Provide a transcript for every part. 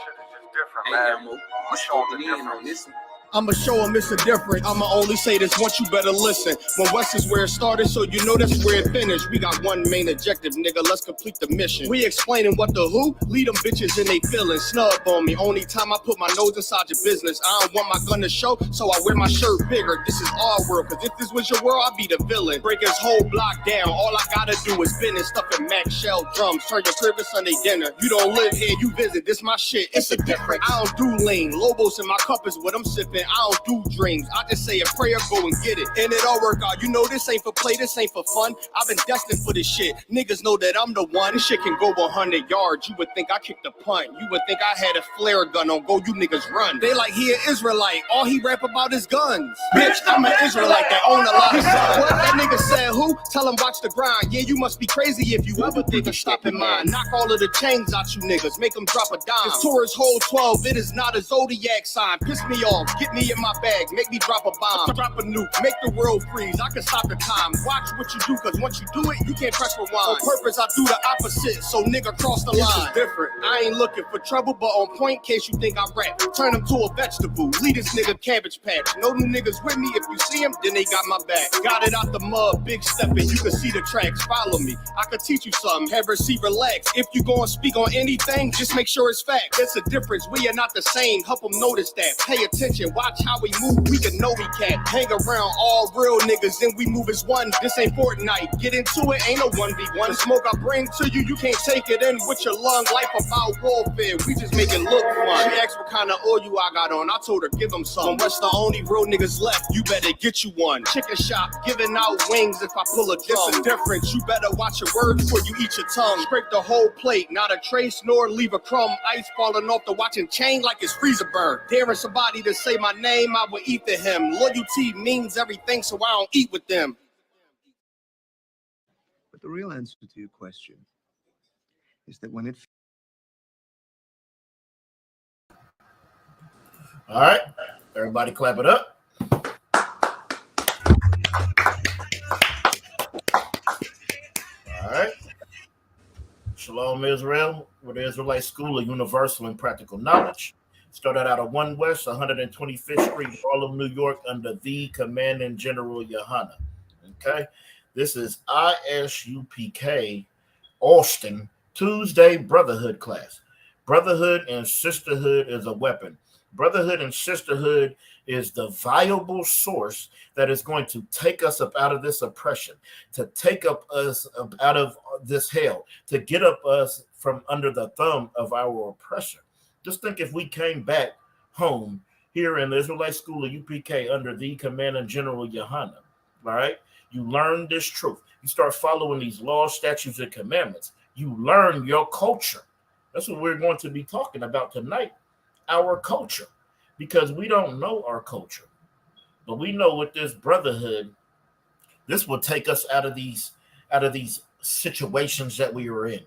shit is just different, man. I'm showing the difference. I'ma show them it's a different. I'ma only say this once, you better listen. When West is where it started, so you know that's where it finished. We got one main objective, nigga, let's complete the mission. We explaining what the who, lead them bitches in they feelings. Snub on me, only time I put my nose inside your business. I don't want my gun to show, so I wear my shirt bigger. This is our world, cause if this was your world, I'd be the villain. Break his whole block down, all I gotta do is bend and stuff in Mac shell drums. Turn your crib to Sunday dinner. You don't live here, you visit, this my shit, it's a difference. I don't do lean, Lobos in my cup is what I'm sipping. I don't do dreams, I just say a prayer, go and get it. And it all work out, you know this ain't for play, this ain't for fun. I've been destined for this shit, niggas know that I'm the one. This shit can go 100 yards, you would think I kicked a punt. You would think I had a flare gun on go, you niggas run. They like he an Israelite, all he rap about is guns. Bitch, I'm an Israelite that own a lot of guns. What that nigga said who? Tell him watch the grind. Yeah, you must be crazy if you ever think of stopping mine. Knock all of the chains out you niggas, make them drop a dime. This Taurus hold 12, it is not a zodiac sign. Piss me off, get me in my bag, make me drop a bomb, drop a nuke, make the world freeze, I can stop the time. Watch what you do, cause once you do it, you can't press rewind. On purpose, I do the opposite, so nigga cross the line. This is different, I ain't looking for trouble, but on point, case you think I rap. Turn him to a vegetable, lead this nigga cabbage patch. No new niggas with me, if you see him, then they got my back. Got it out the mud, big stepping, you can see the tracks, follow me. I could teach you something, have her see relax. If you gonna speak on anything, just make sure it's fact. It's a difference, we are not the same, help them notice that. Pay attention, watch how we move, we can know we can't hang around all real niggas and we move as one. This ain't Fortnite, get into it, ain't no 1v1. The smoke I bring to you, you can't take it in with your lung. Life about warfare, we just make it look fun. She asked what kind of oil I got on, I told her give them some. When West the only real niggas left, you better get you one. Chicken shop, giving out wings if I pull a drum. It's a difference, you better watch your words before you eat your tongue. Scrape the whole plate, not a trace nor leave a crumb. Ice falling off the watching chain like it's freezer burn. Daring somebody to say my name, I would eat to him. Loyalty means everything, so I don't eat with them. But the real answer to your question is that when it... All right, everybody clap it up. All right. Shalom Israel, with the Israelite School of Universal and Practical Knowledge. Started out of 1 West, 125th Street, Harlem, New York, under the Commanding General Yohana. Okay, this is Isupk Austin Tuesday Brotherhood class. Brotherhood and sisterhood is a weapon. Brotherhood and sisterhood is the viable source that is going to take us up out of this oppression, to take up us up out of this hell, to get up us from under the thumb of our oppressor. Just think if we came back home here in the Israelite School of UPK under the Commanding General Yohana, all right? You learn this truth. You start following these laws, statutes, and commandments. You learn your culture. That's what we're going to be talking about tonight, our culture, because we don't know our culture. But we know with this brotherhood, this will take us out of these situations that we were in.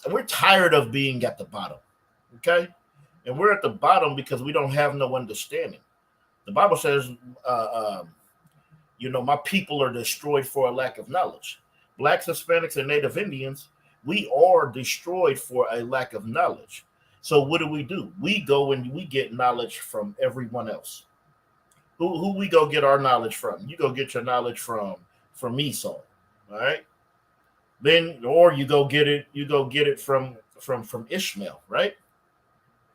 We're tired of being at the bottom, okay? And we're at the bottom because we don't have no understanding. The Bible says, my people are destroyed for a lack of knowledge. Blacks, Hispanics, and Native Indians, we are destroyed for a lack of knowledge. So what do? We go and we get knowledge from everyone else. Who we go get our knowledge from? You go get your knowledge from Esau, all right? Then, or you go get it from Ishmael, right?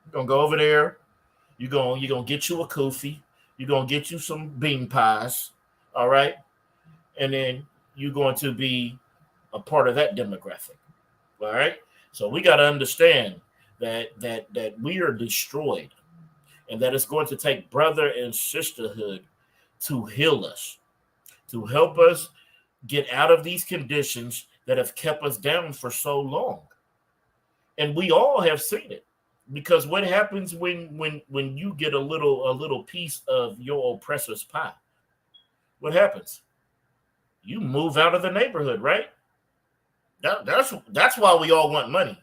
You're gonna go over there. You're gonna get you a kufi. You're gonna get you some bean pies, all right? And then you're going to be a part of that demographic, all right? So we got to understand that we are destroyed, and that it's going to take brother and sisterhood to heal us, to help us get out of these conditions that have kept us down for so long. And we all have seen it, because what happens when you get a little piece of your oppressor's pie? What happens? You move out of the neighborhood, right? That's why we all want money.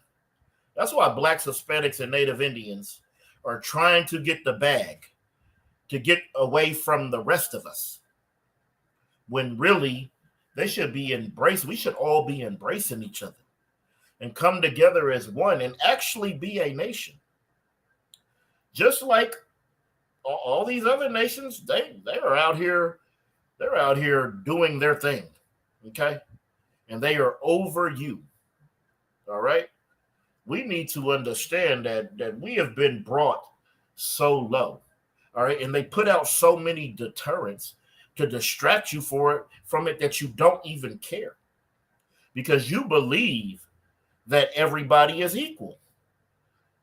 That's why Blacks, Hispanics, and Native Indians are trying to get the bag, to get away from the rest of us, when really they should be embraced. We should all be embracing each other. and come together as one and actually be a nation. Just like all these other nations, they are out here, doing their thing. Okay. And they are over you. All right. We need to understand that we have been brought so low. All right. And they put out so many deterrents to distract you from it that you don't even care, because you believe that everybody is equal.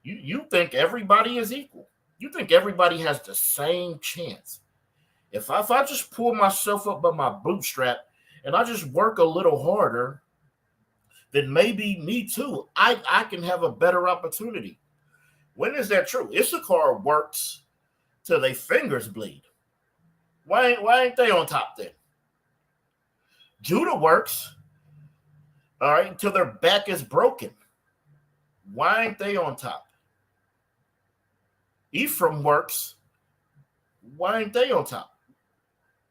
You think everybody is equal. You think everybody has the same chance. If I just pull myself up by my bootstrap and I just work a little harder, then maybe me too, I can have a better opportunity. When is that true? Isupk works till their fingers bleed. Why ain't they on top then? Judah works, all right, until their back is broken. Why ain't they on top? Ephraim works. Why ain't they on top?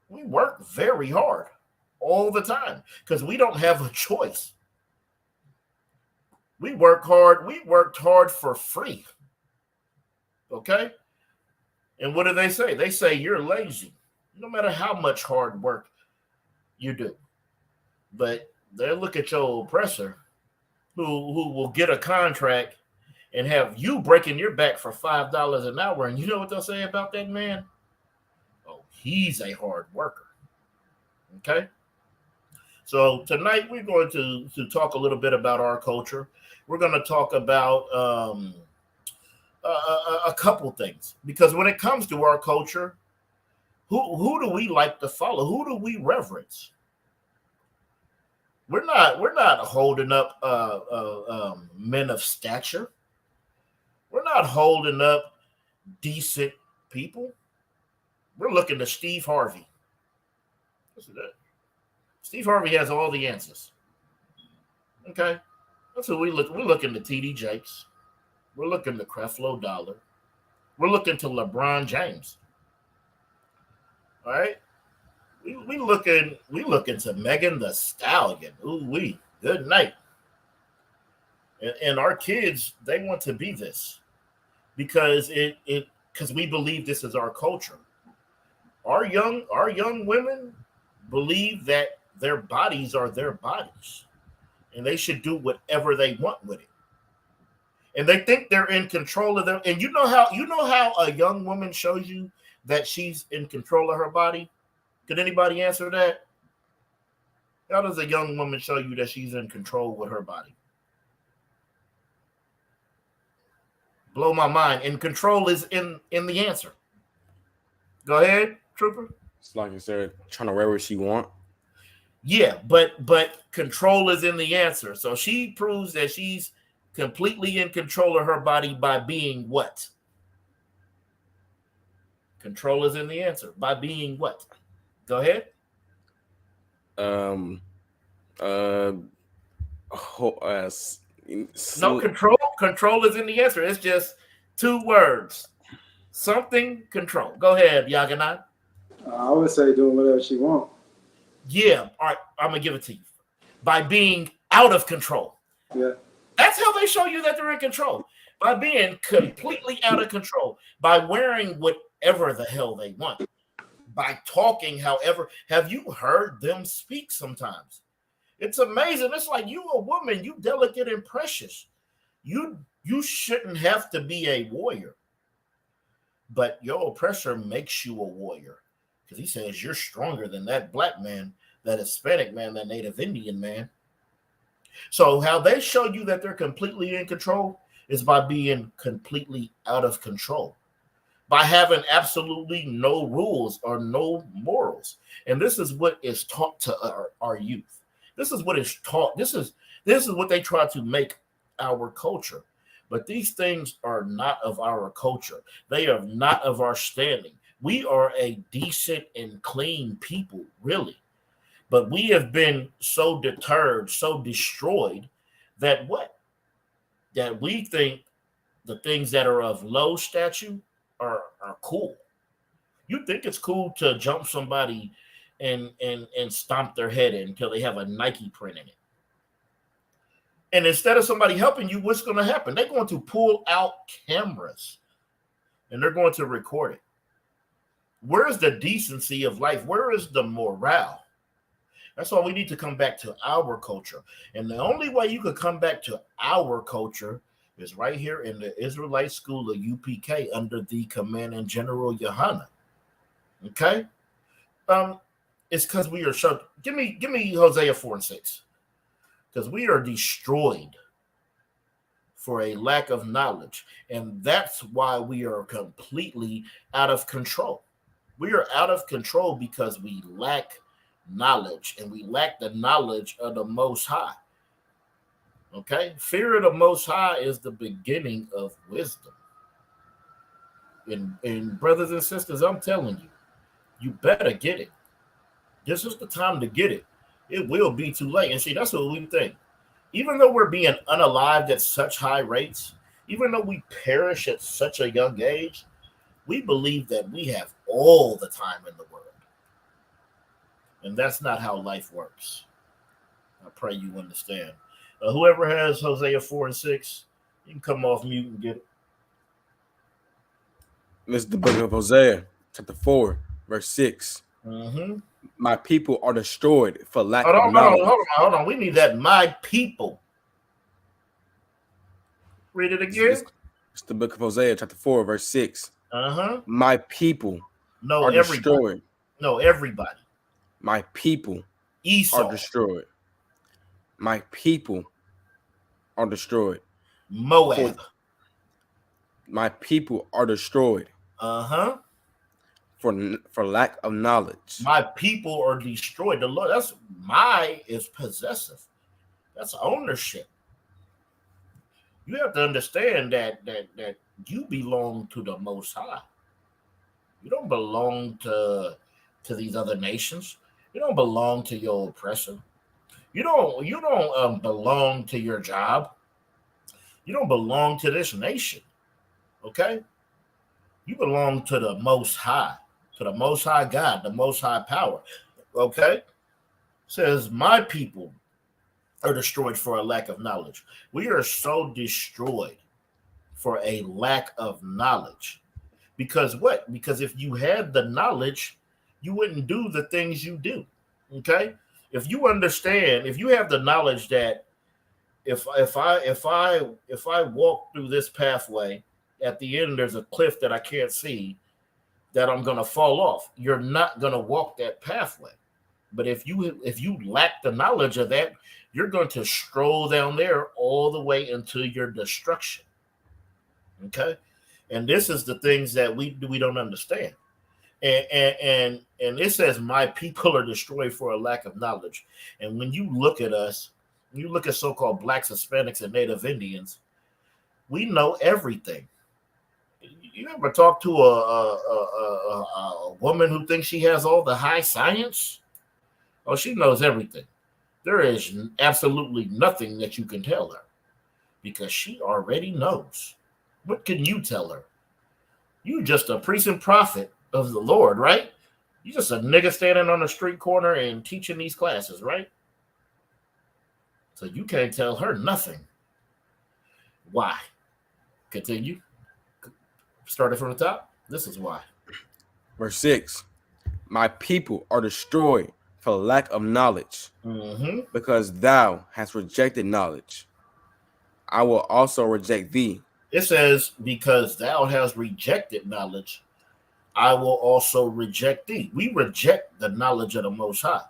We work very hard all the time because we don't have a choice. We work hard. We worked hard for free. Okay? And what do they say? They say you're lazy, no matter how much hard work you do. But they look at your oppressor who will get a contract and have you breaking your back for $5 an hour. And you know what they'll say about that man? Oh, he's a hard worker. Okay? So tonight we're going to talk a little bit about our culture. We're going to talk about a couple things, because when it comes to our culture, who do we like to follow? Who do we reverence? We're not holding up men of stature. We're not holding up decent people. We're looking to Steve Harvey. Listen to that. Steve Harvey has all the answers. Okay, that's who we look. We're looking to TD Jakes. We're looking to Creflo Dollar. We're looking to LeBron James. All right. We looking to Megan Thee Stallion. Ooh wee. Good night. And our kids, they want to be this because because we believe this is our culture. Our young women believe that their bodies are their bodies and they should do whatever they want with it. And they think they're in control of them. And you know how a young woman shows you that she's in control of her body? Could anybody answer that? How does a young woman show you that she's in control with her body? Blow my mind. And control is in the answer. Go ahead, Trooper. It's like you said, trying to wear what she want. Yeah, but control is in the answer. So she proves that she's completely in control of her body by being what? Control is in the answer. By being what? Go ahead. No, Control is in the answer. It's just two words. Something, control. Go ahead, Yaganat. I would say doing whatever she wants. Yeah, all right, I'm going to give it to you. By being out of control. Yeah. That's how they show you that they're in control. By being completely out of control. By wearing whatever the hell they want. By talking however. Have you heard them speak sometimes? It's amazing. It's like, you a woman, you delicate and precious. You shouldn't have to be a warrior. But your oppressor makes you a warrior. Because he says you're stronger than that black man, that Hispanic man, that Native Indian man. So how they show you that they're completely in control is by being completely out of control. By having absolutely no rules or no morals. And this is what is taught to our youth. This is what is taught. This is what they try to make our culture. But these things are not of our culture. They are not of our standing. We are a decent and clean people, really. But we have been so deterred, so destroyed that that we think the things that are of low stature are cool. You think it's cool to jump somebody and stomp their head in until they have a Nike print in it. And instead of somebody helping you, what's going to happen? They're going to pull out cameras and they're going to record it. Where is the decency of life? Where is the morale? That's why we need to come back to our culture. And the only way you could come back to our culture is right here in the Israelite school of UPK under the command and General Yohana. Okay? It's because we are shut. Give me Hosea 4:6. Because we are destroyed for a lack of knowledge. And that's why we are completely out of control. We are out of control because we lack knowledge, and we lack the knowledge of the Most High. Okay? Fear of the Most High is the beginning of wisdom. And brothers and sisters, I'm telling you, you better get it. This is the time to get it. It will be too late. And see, that's what we think. Even though we're being unalived at such high rates, even though we perish at such a young age, we believe that we have all the time in the world. And that's not how life works. I pray you understand. Whoever has Hosea 4:6, you can come off mute and get it. This is the book of Hosea, chapter 4, verse 6. Mm-hmm. My people are destroyed for lack of knowledge. Hold on. We need that. My people. Read it again. It's the book of Hosea, chapter 4, verse 6. Uh-huh. My people are everybody. destroyed. No, everybody. My people Esau are destroyed. My people are destroyed. Moab. My people are destroyed. Uh-huh. For lack of knowledge. My people are destroyed. The Lord, that's my is possessive. That's ownership. You have to understand that you belong to the Most High. You don't belong to these other nations. You don't belong to your oppressor. You don't belong to your job. You don't belong to this nation. Okay? You belong to the Most High. To the Most High God, the Most High power. Okay? It says, my people are destroyed for a lack of knowledge. We are so destroyed for a lack of knowledge. Because what? Because if you had the knowledge, you wouldn't do the things you do. Okay? If you understand, if you have the knowledge that if I walk through this pathway, at the end there's a cliff that I can't see, that I'm going to fall off. You're not going to walk that pathway. But if you lack the knowledge of that, you're going to stroll down there all the way into your destruction. Okay? And this is the things that we don't understand. And it says, my people are destroyed for a lack of knowledge. And when you look at us, when you look at so-called blacks, Hispanics, and Native Indians, we know everything. You ever talk to a woman who thinks she has all the high science? Oh, she knows everything. There is absolutely nothing that you can tell her because she already knows. What can you tell her? You just a priest and prophet of the Lord, right? You just a nigga standing on the street corner and teaching these classes, right? So you can't tell her nothing. Why? Continue. Started from the top. This is why. Verse 6. My people are destroyed for lack of knowledge, because thou hast rejected knowledge. I will also reject thee. It says, because thou hast rejected knowledge, I will also reject thee. We reject the knowledge of the Most High.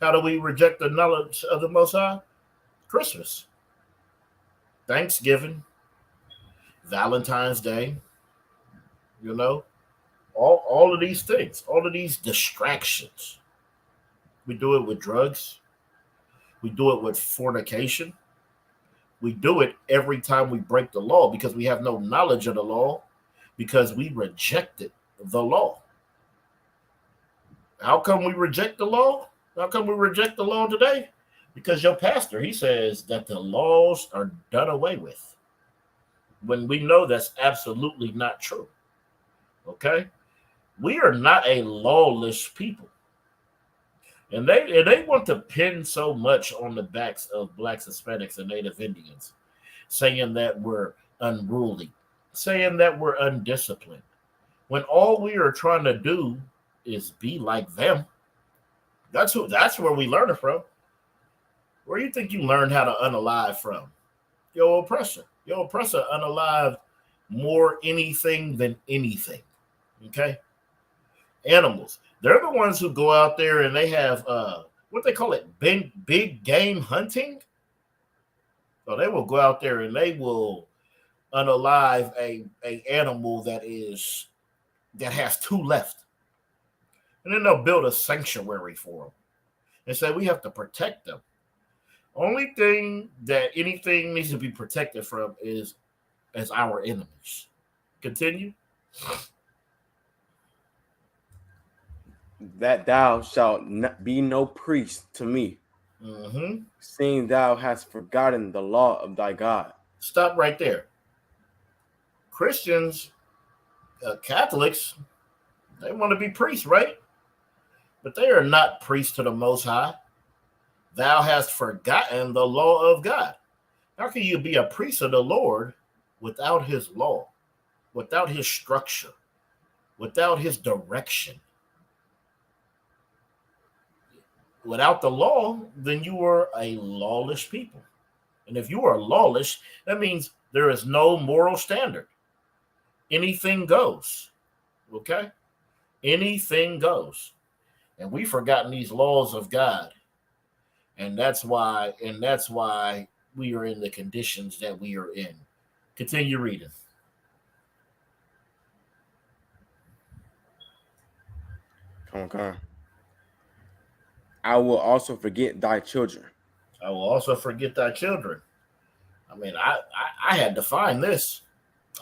How do we reject the knowledge of the Most High? Christmas, Thanksgiving, Valentine's Day, all of these things, all of these distractions. We do it with drugs. We do it with fornication. We do it every time we break the law because we have no knowledge of the law, because we rejected the law. How come we reject the law? How come we reject the law today? Because your pastor, he says that the laws are done away with, when we know that's absolutely not true. Okay? We are not a lawless people. And they want to pin so much on the backs of blacks, Hispanics, and Native Indians, saying that we're unruly, saying that we're undisciplined, when all we are trying to do is be like them. That's where we learn it from. Where do you think you learned how to unalive from? Your oppressor. Your oppressor unalived more anything than anything. Okay? Animals. They're the ones who go out there and they have what they call it, big game hunting. So they will go out there and they will unalive a animal that has two left. And then they'll build a sanctuary for them and say we have to protect them. Only thing that anything needs to be protected from is as our enemies. Continue. That thou shalt be no priest to me, seeing thou hast forgotten the law of thy God. Stop right there. Christians, Catholics, they want to be priests, right? But they are not priests to the Most High. Thou hast forgotten the law of God. How can you be a priest of the Lord without his law, without his structure, without his direction? Without the law, then you are a lawless people. And if you are lawless, that means there is no moral standard. Anything goes. Okay? Anything goes. And we've forgotten these laws of God. And that's why we are in the conditions that we are in. Continue reading. Come on. I will also forget thy children. I will also forget thy children. I mean, I had to find this.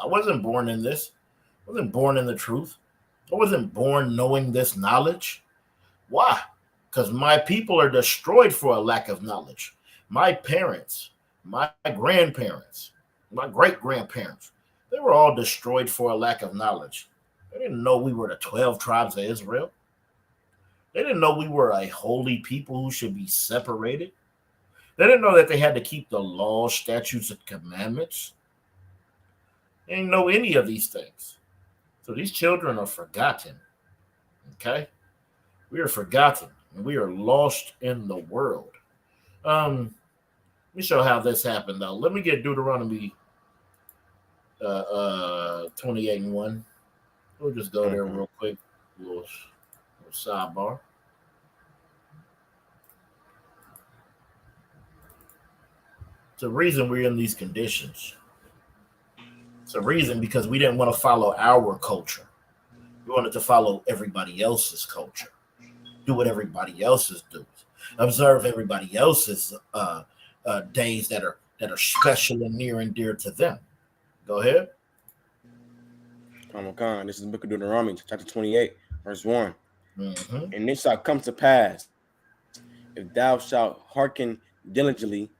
I wasn't born in this. I wasn't born in the truth. I wasn't born knowing this knowledge. Why? Because my people are destroyed for a lack of knowledge. My parents, my grandparents, my great-grandparents, they were all destroyed for a lack of knowledge. They didn't know we were the 12 tribes of Israel. They didn't know we were a holy people who should be separated. They didn't know that they had to keep the laws, statutes, and commandments. They didn't know any of these things. So these children are forgotten. Okay? We are forgotten. And we are lost in the world. Let me show how this happened, though. Let me get Deuteronomy 28:1. We'll just go there real quick. A little sidebar. It's a reason we're in these conditions. It's a reason because we didn't want to follow our culture. We wanted to follow everybody else's culture. Do what everybody else's do. Observe everybody else's days that are special and near and dear to them. Go ahead. This is the book of Deuteronomy, chapter 28, verse 1. Mm-hmm. And it shall come to pass, if thou shalt hearken diligently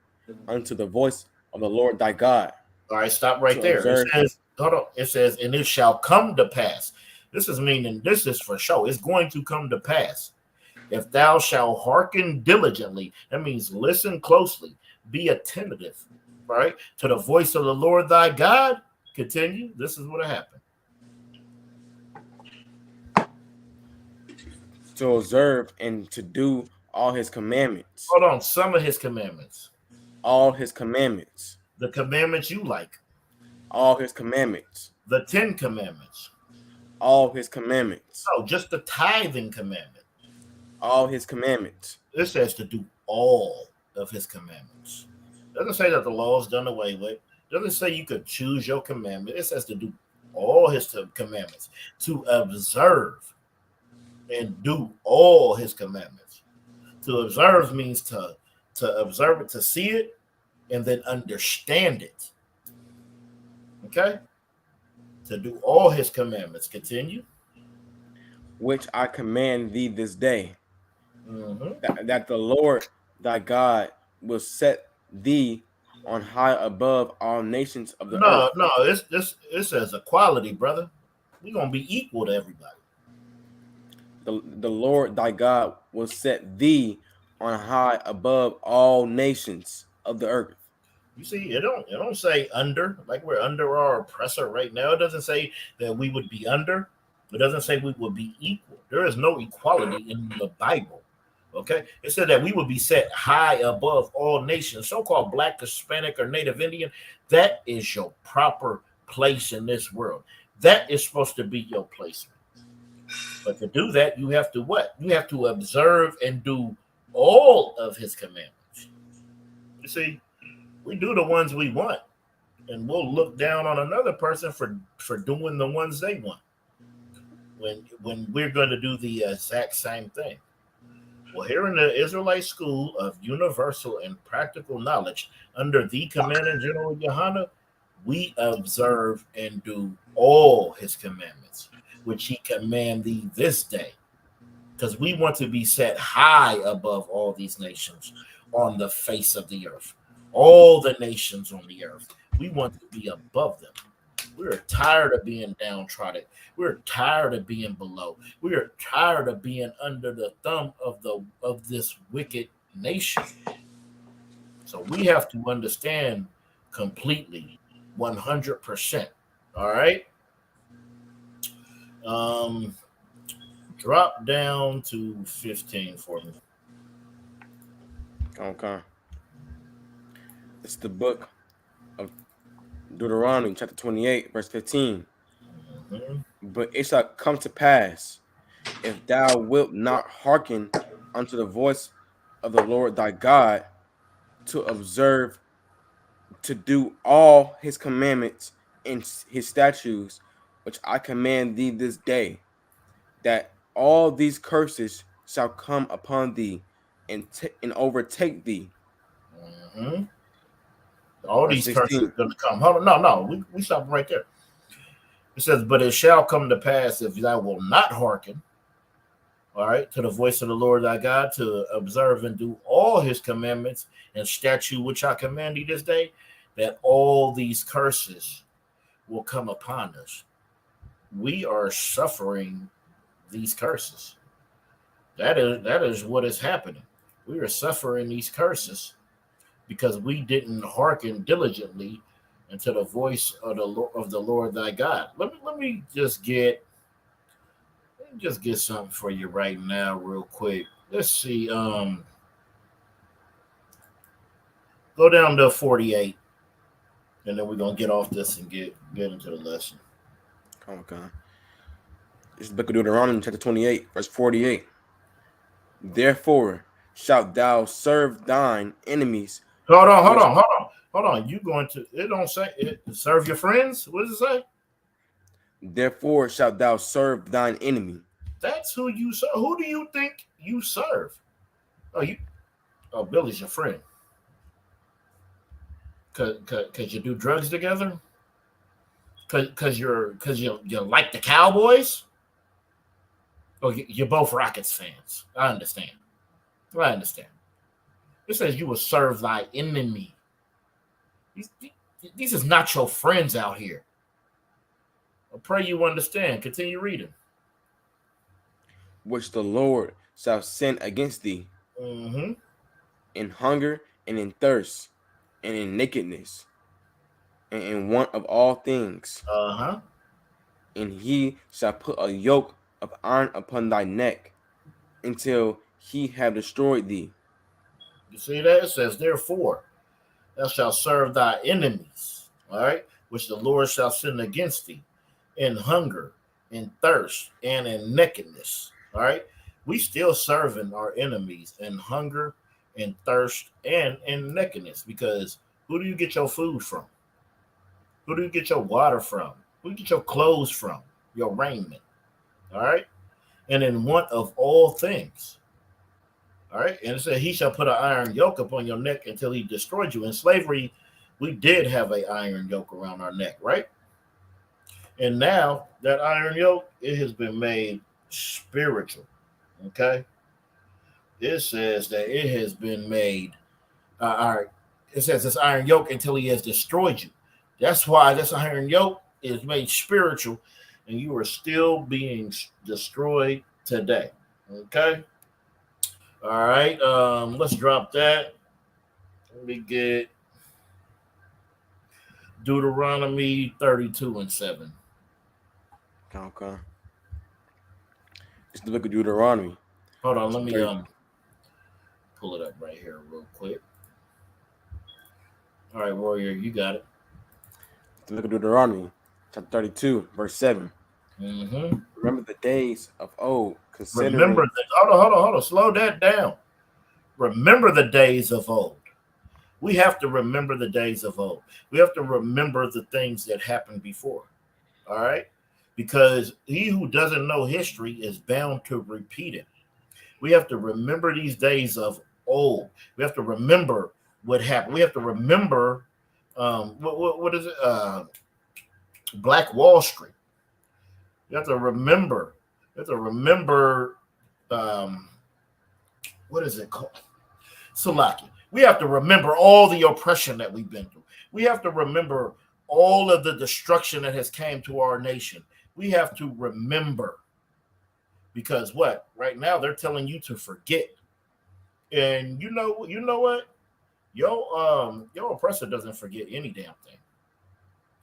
unto the voice of the Lord thy God. All right, stop right there. It says, hold on. It says, and it shall come to pass. This is meaning this is for sure. It's going to come to pass. If thou shalt hearken diligently, that means listen closely, be attentive, right, to the voice of the Lord thy God. Continue. This is what happened. To observe and to do all his commandments. Hold on. Some of his commandments. All his commandments. The commandments you like. All his commandments. The 10 commandments. All his commandments. No, just the tithing commandment. All his commandments. It says to do all of his commandments. It doesn't say that the law is done away with. It doesn't say you could choose your commandment. It says to do all his commandments. To observe and do all his commandments. To observe means to observe it, to see it, and then understand it. Okay? To do all his commandments. Continue. Which I command thee this day, that the Lord thy God will set thee on high above all nations of the earth. No, it says equality, brother. We're gonna be equal to everybody. The Lord thy God will set thee on high above all nations of the earth. You see, it don't say under, like we're under our oppressor right now. It doesn't say that we would be under. It doesn't say we would be equal. There is no equality in the Bible. Okay, it said that we would be set high above all nations, so-called Black, Hispanic, or Native Indian. That is your proper place in this world. That is supposed to be your placement. But to do that, you have to what? You have to observe and do all of his commandments. You see, we do the ones we want, and we'll look down on another person for doing the ones they want. When we're going to do the exact same thing. Well, here in the Israelite School of Universal and Practical Knowledge, under the Commanding General Yohana, we observe and do all his commandments, which he command thee this day. Because we want to be set high above all these nations on the face of the earth. All the nations on the earth. We want to be above them. We're tired of being downtrodden. We're tired of being below. We are tired of being under the thumb of this wicked nation. So we have to understand completely, 100%. All right. Drop down to 15 for me. Okay. It's the book of Deuteronomy, chapter 28, verse 15. Mm-hmm. But it shall come to pass, if thou wilt not hearken unto the voice of the Lord thy God, to observe, to do all his commandments and his statutes, which I command thee this day, that all these curses shall come upon thee and overtake thee. Mm-hmm. All Verse these 16. curses are going to come. Hold on, no. We stop right there. It says, but it shall come to pass if thou will not hearken, all right, to the voice of the Lord thy God, to observe and do all his commandments and statute which I command thee this day, that all these curses will come upon us. We are suffering these curses. That is what is happening. We are suffering these curses because we didn't hearken diligently into the voice of the Lord thy God. Let me just get something for you right now, real quick. Let's see. Go down to 48, and then we're gonna get off this and get into the lesson. Okay. This is the book of Deuteronomy, chapter 28, verse 48. Therefore shalt thou serve thine enemies. Hold on. You going to? It don't say it, serve your friends. What does it say? Therefore shalt thou serve thine enemy. That's who you serve. Who do you think you serve? Oh, Billy's your friend. Cause you do drugs together. Cause you like the Cowboys. Oh, you're both Rockets fans. I understand. It says you will serve thy enemy. These is not your friends out here. I pray you understand. Continue reading. Which the Lord shall send against thee, Mm-hmm. in hunger and in thirst and in nakedness and in want of all things. Uh-huh. And he shall put a yoke of iron upon thy neck until he have destroyed thee. You see that? It says, therefore, thou shalt serve thy enemies, all right, which the Lord shall send against thee in hunger, in thirst, and in nakedness, all right? We still serving our enemies in hunger, in thirst, and in nakedness, because who do you get your food from? Who do you get your water from? Who do you get your clothes from? Your raiment, all right? And in want of all things. All right. And it said, he shall put an iron yoke upon your neck until he destroyed you. In slavery, we did have an iron yoke around our neck, right? And now that iron yoke, it has been made spiritual. Okay. It says that it has been made, all right. It says this iron yoke until he has destroyed you. That's why this iron yoke is made spiritual, and you are still being destroyed today. Okay. All right. Let's drop that. Let me get Deuteronomy 32:7. Okay. It's the book of Deuteronomy. Hold on, let me 30 pull it up right here real quick. All right, warrior, you got it. the book of Deuteronomy, chapter 32, verse 7. Mm-hmm. Remember the days of old, Remember considering. hold on. Slow that down. Remember the days of old. We have to remember the days of old. We have to remember the things that happened before. All right? Because he who doesn't know history is bound to repeat it. We have to remember these days of old. We have to remember what happened. We have to remember what is it? Black Wall Street. You have to remember. You have to remember what is it called? Salaki. We have to remember all the oppression that we've been through. We have to remember all of the destruction that has came to our nation. We have to remember because what? Right now they're telling you to forget. And you know what? Your oppressor doesn't forget any damn thing.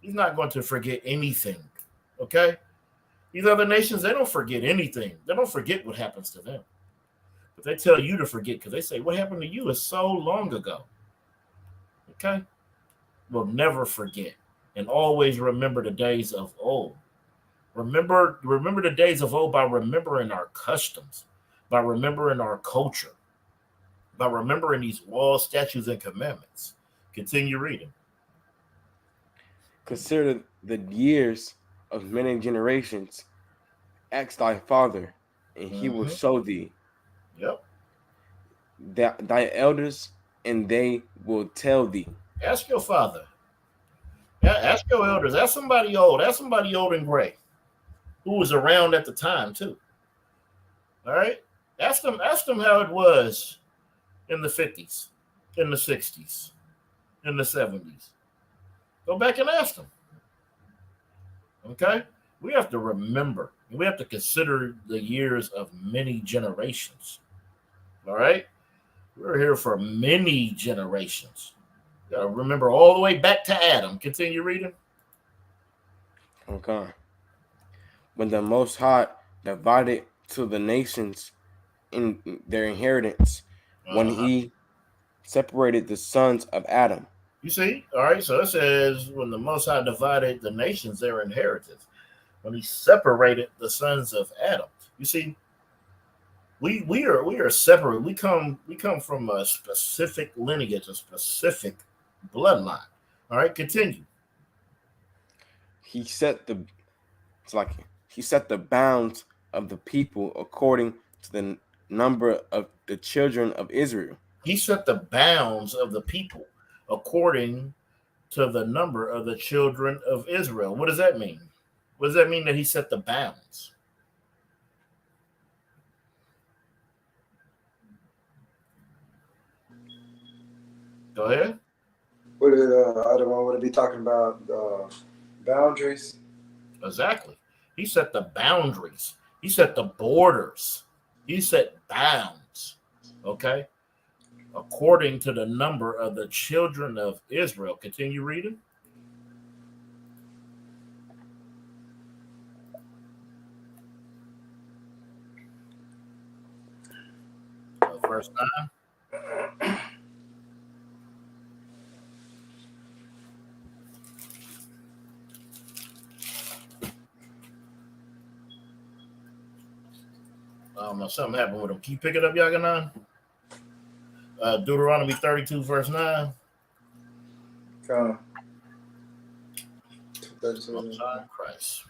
He's not going to forget anything. Okay? These other nations, they don't forget anything. They don't forget what happens to them. But they tell you to forget because they say what happened to you is so long ago. Okay? We'll never forget. And always remember the days of old. Remember the days of old by remembering our customs, by remembering our culture, by remembering these laws, statutes, and commandments. Continue reading. Consider the years of many generations. Ask thy father, and he will show thee. Yep. Thy elders, and they will tell thee. Ask your father. Ask your elders. Ask somebody old. Ask somebody old and gray who was around at the time too. All right. Ask them how it was in the 50s, in the 60s, in the 70s. Go back and ask them. Okay? We have to remember. We have to consider the years of many generations. All right? We're here for many generations. You gotta remember all the way back to Adam. Continue reading. Okay. When the Most High divided to the nations in their inheritance, when he separated the sons of Adam. You see? All right, so it says when the Most High divided the nations their inheritance, when he separated the sons of Adam. You see, we are separate. We come from a specific lineage, a specific bloodline. All right, continue. He set the bounds of the people according to the number of the children of Israel. He set the bounds of the people according to the number of the children of Israel. What does that mean? What does that mean that he set the bounds? Go ahead. What did other one would it be talking about? Boundaries. Exactly. He set the boundaries. He set the borders. He set bounds. Okay. According to the number of the children of Israel. Continue reading. Verse 9. Something happened with him. Can you pick it up, Yaganan? Deuteronomy 32, verse 9. Christ.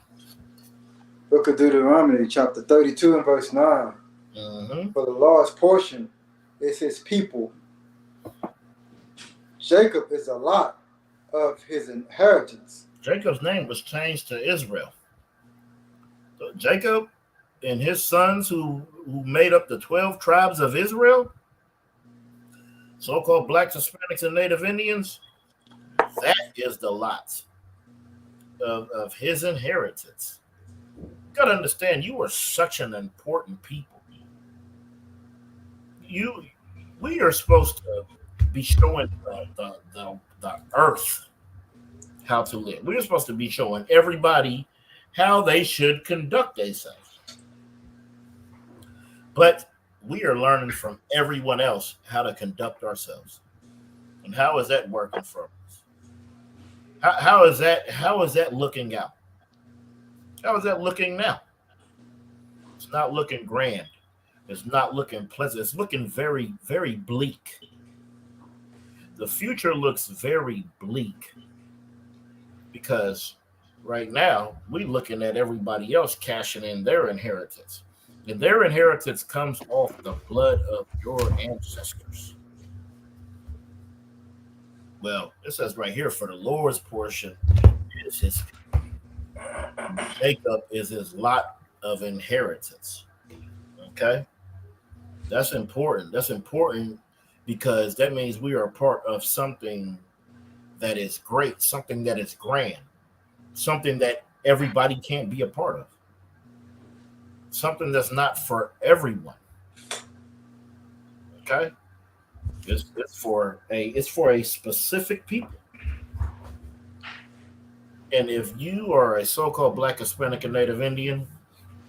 Book of Deuteronomy, chapter 32 and verse 9. Mm-hmm. For the Lord's portion is his people. Jacob is a lot of his inheritance. Jacob's name was changed to Israel. So Jacob and his sons who made up the 12 tribes of Israel, so-called blacks, Hispanics, and Native Indians, that is the lot of his inheritance. You got to understand, you are such an important people. we are supposed to be showing the earth how to live. We're supposed to be showing everybody how they should conduct themselves. But we are learning from everyone else how to conduct ourselves. And how is that working for us? How is that looking out? How is that looking now? It's not looking grand. It's not looking pleasant. It's looking very, very bleak. The future looks very bleak because right now we're looking at everybody else cashing in their inheritance. And their inheritance comes off the blood of your ancestors. Well, it says right here, for the Lord's portion is his Jacob is his lot of inheritance. Okay? That's important. That's important because that means we are a part of something that is great, something that is grand, something that everybody can't be a part of, something that's not for everyone. Okay? It's for a specific people. And if you are a so-called Black, Hispanic, and Native Indian,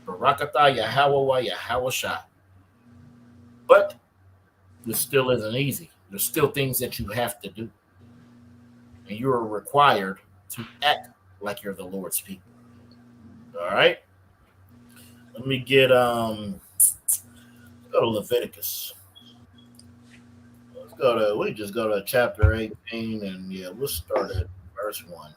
Barakatah Yahweh Yahweh. But this still isn't easy. There's still things that you have to do. And you are required to act like you're the Lord's people. All right? Let me get go to Leviticus. We just go to chapter 18, and yeah, we'll start at verse 1.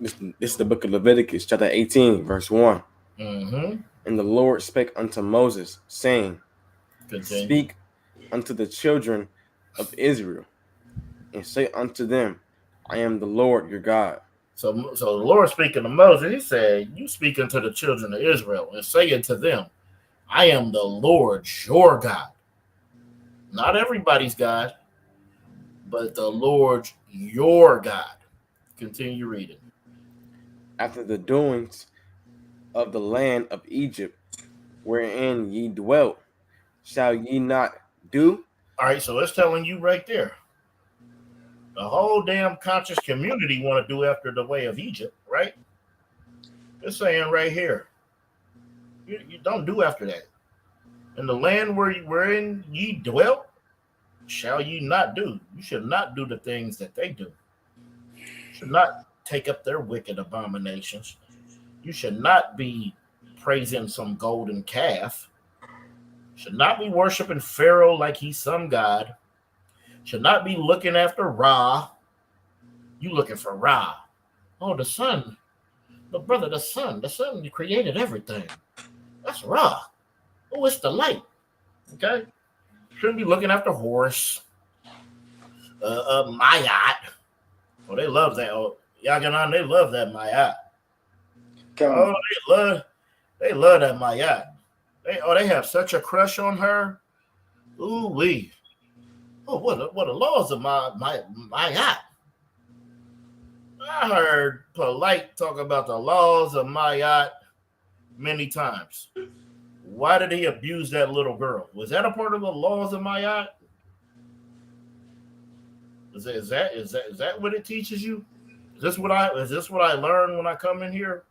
This is the book of Leviticus, chapter 18, verse 1. Mm-hmm. And the Lord spake unto Moses, saying, Continue. Speak unto the children of Israel, and say unto them, I am the Lord your God. So the Lord speaking to Moses, he said, you speak unto the children of Israel and say unto them, I am the Lord your God. Not everybody's God, but the Lord your God. Continue reading. After the doings of the land of Egypt, wherein ye dwelt, shall ye not do? All right, so it's telling you right there. The whole damn conscious community want to do after the way of Egypt, right? It's saying right here, you don't do after that. In the land wherein ye dwelt, shall ye not do. You should not do the things that they do. You should not take up their wicked abominations. You should not be praising some golden calf. You should not be worshiping Pharaoh like he's some god. Should not be looking after Ra. You looking for Ra. Oh, the sun. But brother, the sun you created everything. That's Ra. Oh, it's the light. Okay? Shouldn't be looking after Horus. Mayat. Oh, they love that. Oh, Yaganan, they love that Mayat. Oh, they love that Mayat. They have such a crush on her. Ooh wee. Oh, what the laws of Mayat. I heard Polite talk about the laws of Mayat many times. Why did he abuse that little girl? Was that a part of the laws of Mayat? Is that what it teaches you? Is this what I learn when I come in here?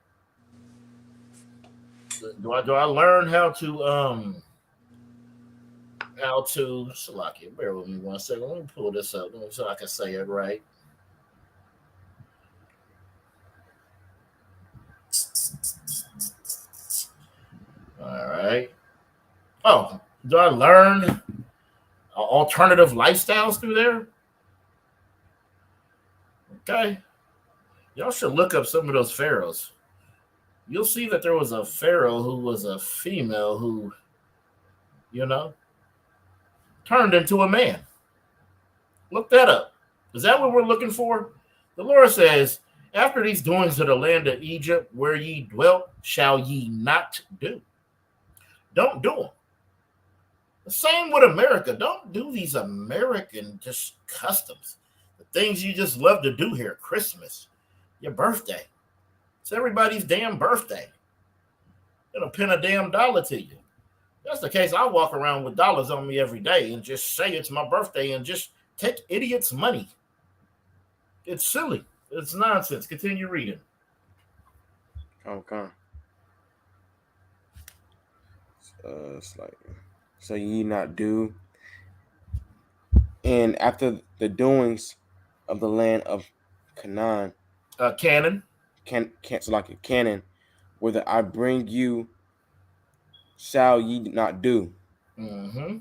Do I learn how to Salaki, bear with me 1 second. Let me pull this up so I can say it right. All right. Oh, do I learn alternative lifestyles through there? Okay. Y'all should look up some of those pharaohs. You'll see that there was a pharaoh who was a female who, turned into a man. Look that up. Is that what we're looking for? The Lord says, after these doings of the land of Egypt, where ye dwelt, shall ye not do. Don't do them. The same with America. Don't do these American just customs. The things you just love to do here, Christmas, your birthday. It's everybody's damn birthday. Gonna pin a damn dollar to you. That's the case. I walk around with dollars on me every day and just say it's my birthday and just take idiots' money. It's silly. It's nonsense. Continue reading. Okay. It's like, so ye not do. And after the doings of the land of Canaan, Canon. So like a canon, whether I bring you, shall ye not do. Mm-hmm.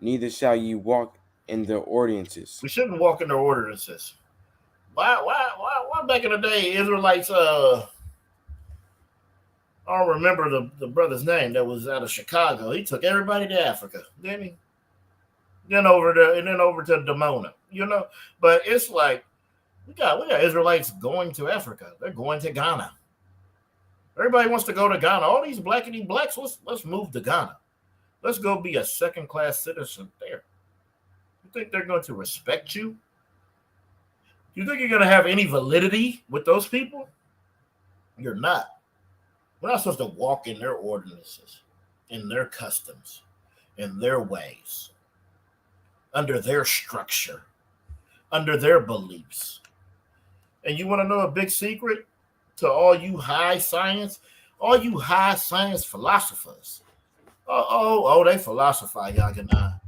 Neither shall ye walk in their ordinances. We shouldn't walk in their ordinances. Why back in the day, Israelites, I don't remember the brother's name that was out of Chicago. He took everybody to Africa, didn't he? Then over to Demona, But it's like we got Israelites going to Africa. They're going to Ghana. Everybody wants to go to Ghana. All these blackity blacks, let's move to Ghana. Let's go be a second-class citizen there. You think they're going to respect you? You think you're going to have any validity with those people? You're not. We're not supposed to walk in their ordinances, in their customs, in their ways, under their structure, under their beliefs. And you want to know a big secret to all you high science philosophers? They philosophize, Yaganah.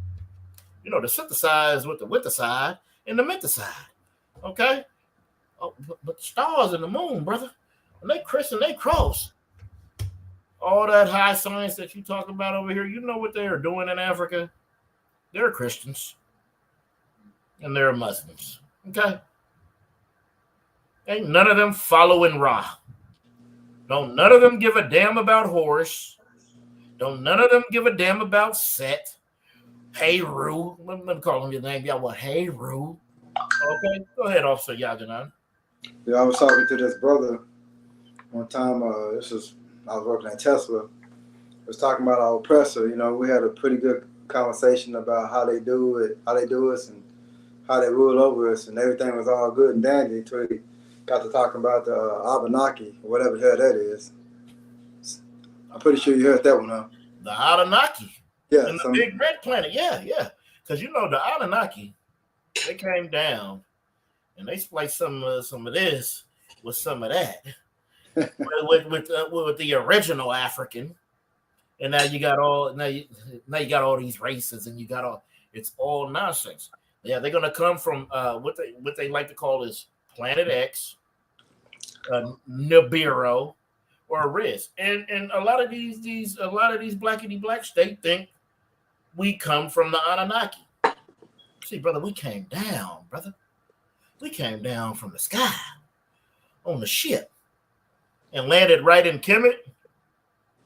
To synthesize with the winter side and the mental side. Okay? Oh, but the stars and the moon, brother, when they christen, they cross. All that high science that you talk about over here, you know what they are doing in Africa? They're Christians. And they're Muslims. Okay? Ain't none of them following Ra. Don't none of them give a damn about Horus. Don't none of them give a damn about Set. Hey, Ru. Let me call him your name. Y'all what? Hey, Ru. Okay, go ahead, Officer Yajanan. Yeah, I was talking to this brother one time. I was working at Tesla. I was talking about our oppressor. We had a pretty good conversation about how they do us, and how they rule over us, and everything was all good and dandy until we got to talking about the Abenaki, or whatever the hell that is. I'm pretty sure you heard that one, huh? The Anunnaki. Yeah. And the big red planet. Yeah. Because the Anunnaki, they came down and they spliced some of this with some of that. with the original African. And now you got all these races, and it's all nonsense. Yeah, they're gonna come from what they like to call is Planet X, Nibiru, or Riz. And a lot of these blackity blacks, they think we come from the Anunnaki. See, brother, we came down, brother. We came down from the sky on the ship and landed right in Kemet.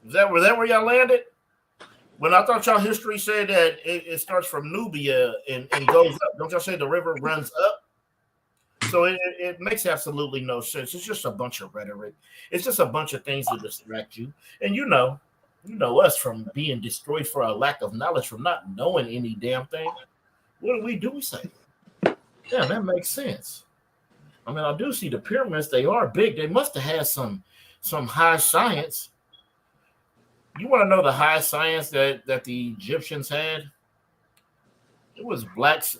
Was that where y'all landed? When I thought y'all history said that it starts from Nubia and goes up. Don't y'all say the river runs up? So it makes absolutely no sense. It's just a bunch of rhetoric. It's just a bunch of things to distract you. And you know us from being destroyed for a lack of knowledge, from not knowing any damn thing. What do? We say, yeah, that makes sense. I mean, I do see the pyramids. They are big. They must have had some high science. You want to know the high science that the Egyptians had? It was blacks,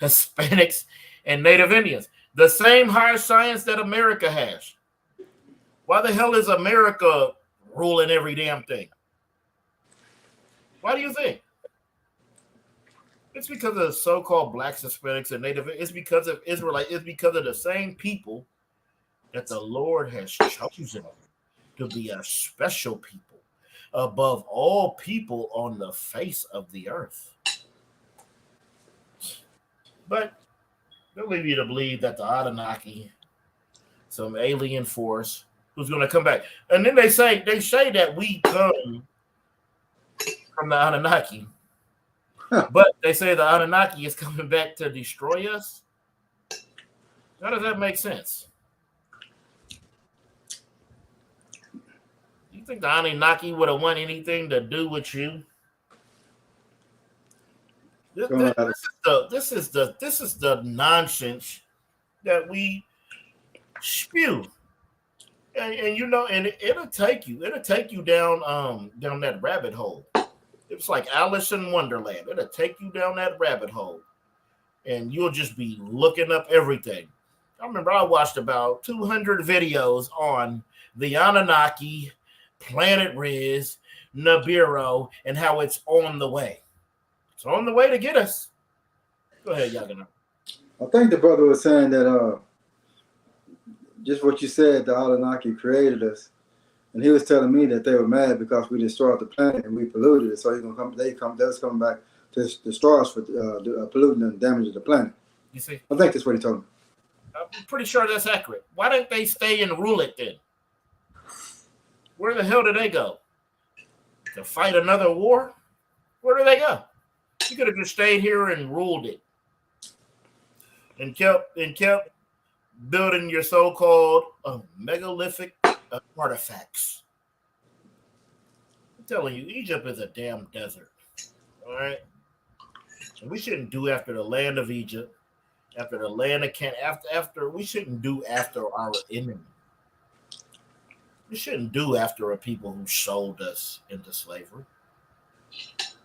Hispanics, and Native Indians. The same high science that America has. Why the hell is America ruling every damn thing? Why do you think? It's because of the so-called blacks, Hispanics, and Native. It's because of Israelites. It's because of the same people that the Lord has chosen to be a special people above all people on the face of the earth. But they'll leave you to believe that the Anunnaki, some alien force, who's going to come back. And then they say that we come from the Anunnaki. But they say the Anunnaki is coming back to destroy us. How does that make sense? You think the Anunnaki would have want anything to do with you? This is the nonsense that we spew. And you know, and it'll take you down that rabbit hole. It's like Alice in Wonderland. It'll take you down that rabbit hole, and you'll just be looking up everything. I remember I watched about 200 videos on the Anunnaki, Planet Riz, Nibiru, and how it's on the way. It's on the way to get us. Go ahead, Yagana. I think the brother was saying that just what you said, the Anunnaki created us, and he was telling me that they were mad because we destroyed the planet and we polluted it. So he's gonna come. They was coming back to destroy us for polluting and damaging the planet. You see, I think that's what he told me. I'm pretty sure that's accurate. Why didn't they stay and rule it then? Where the hell did they go? To fight another war? Where did they go? You could have just stayed here and ruled it, and kept building your so-called megalithic artifacts. I'm telling you, Egypt is a damn desert. All right, and we shouldn't do after the land of Egypt, after the land of Canaan, after we shouldn't do after our enemy. We shouldn't do after a people who sold us into slavery.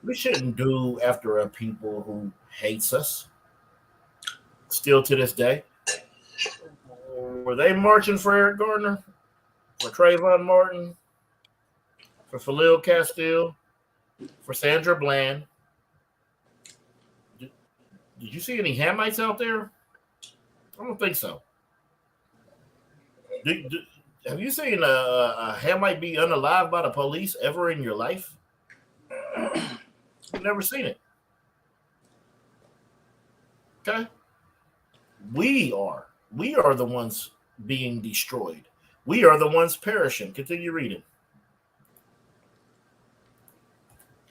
We shouldn't do after a people who hates us. Still to this day. Were they marching for Eric Gardner? For Trayvon Martin? For Khalil Castile? For Sandra Bland? Did you see any Hamites out there? I don't think so. Have you seen a Hamite be unalived by the police ever in your life? I've never seen it. Okay? We are the ones being destroyed. We are the ones perishing. Continue reading.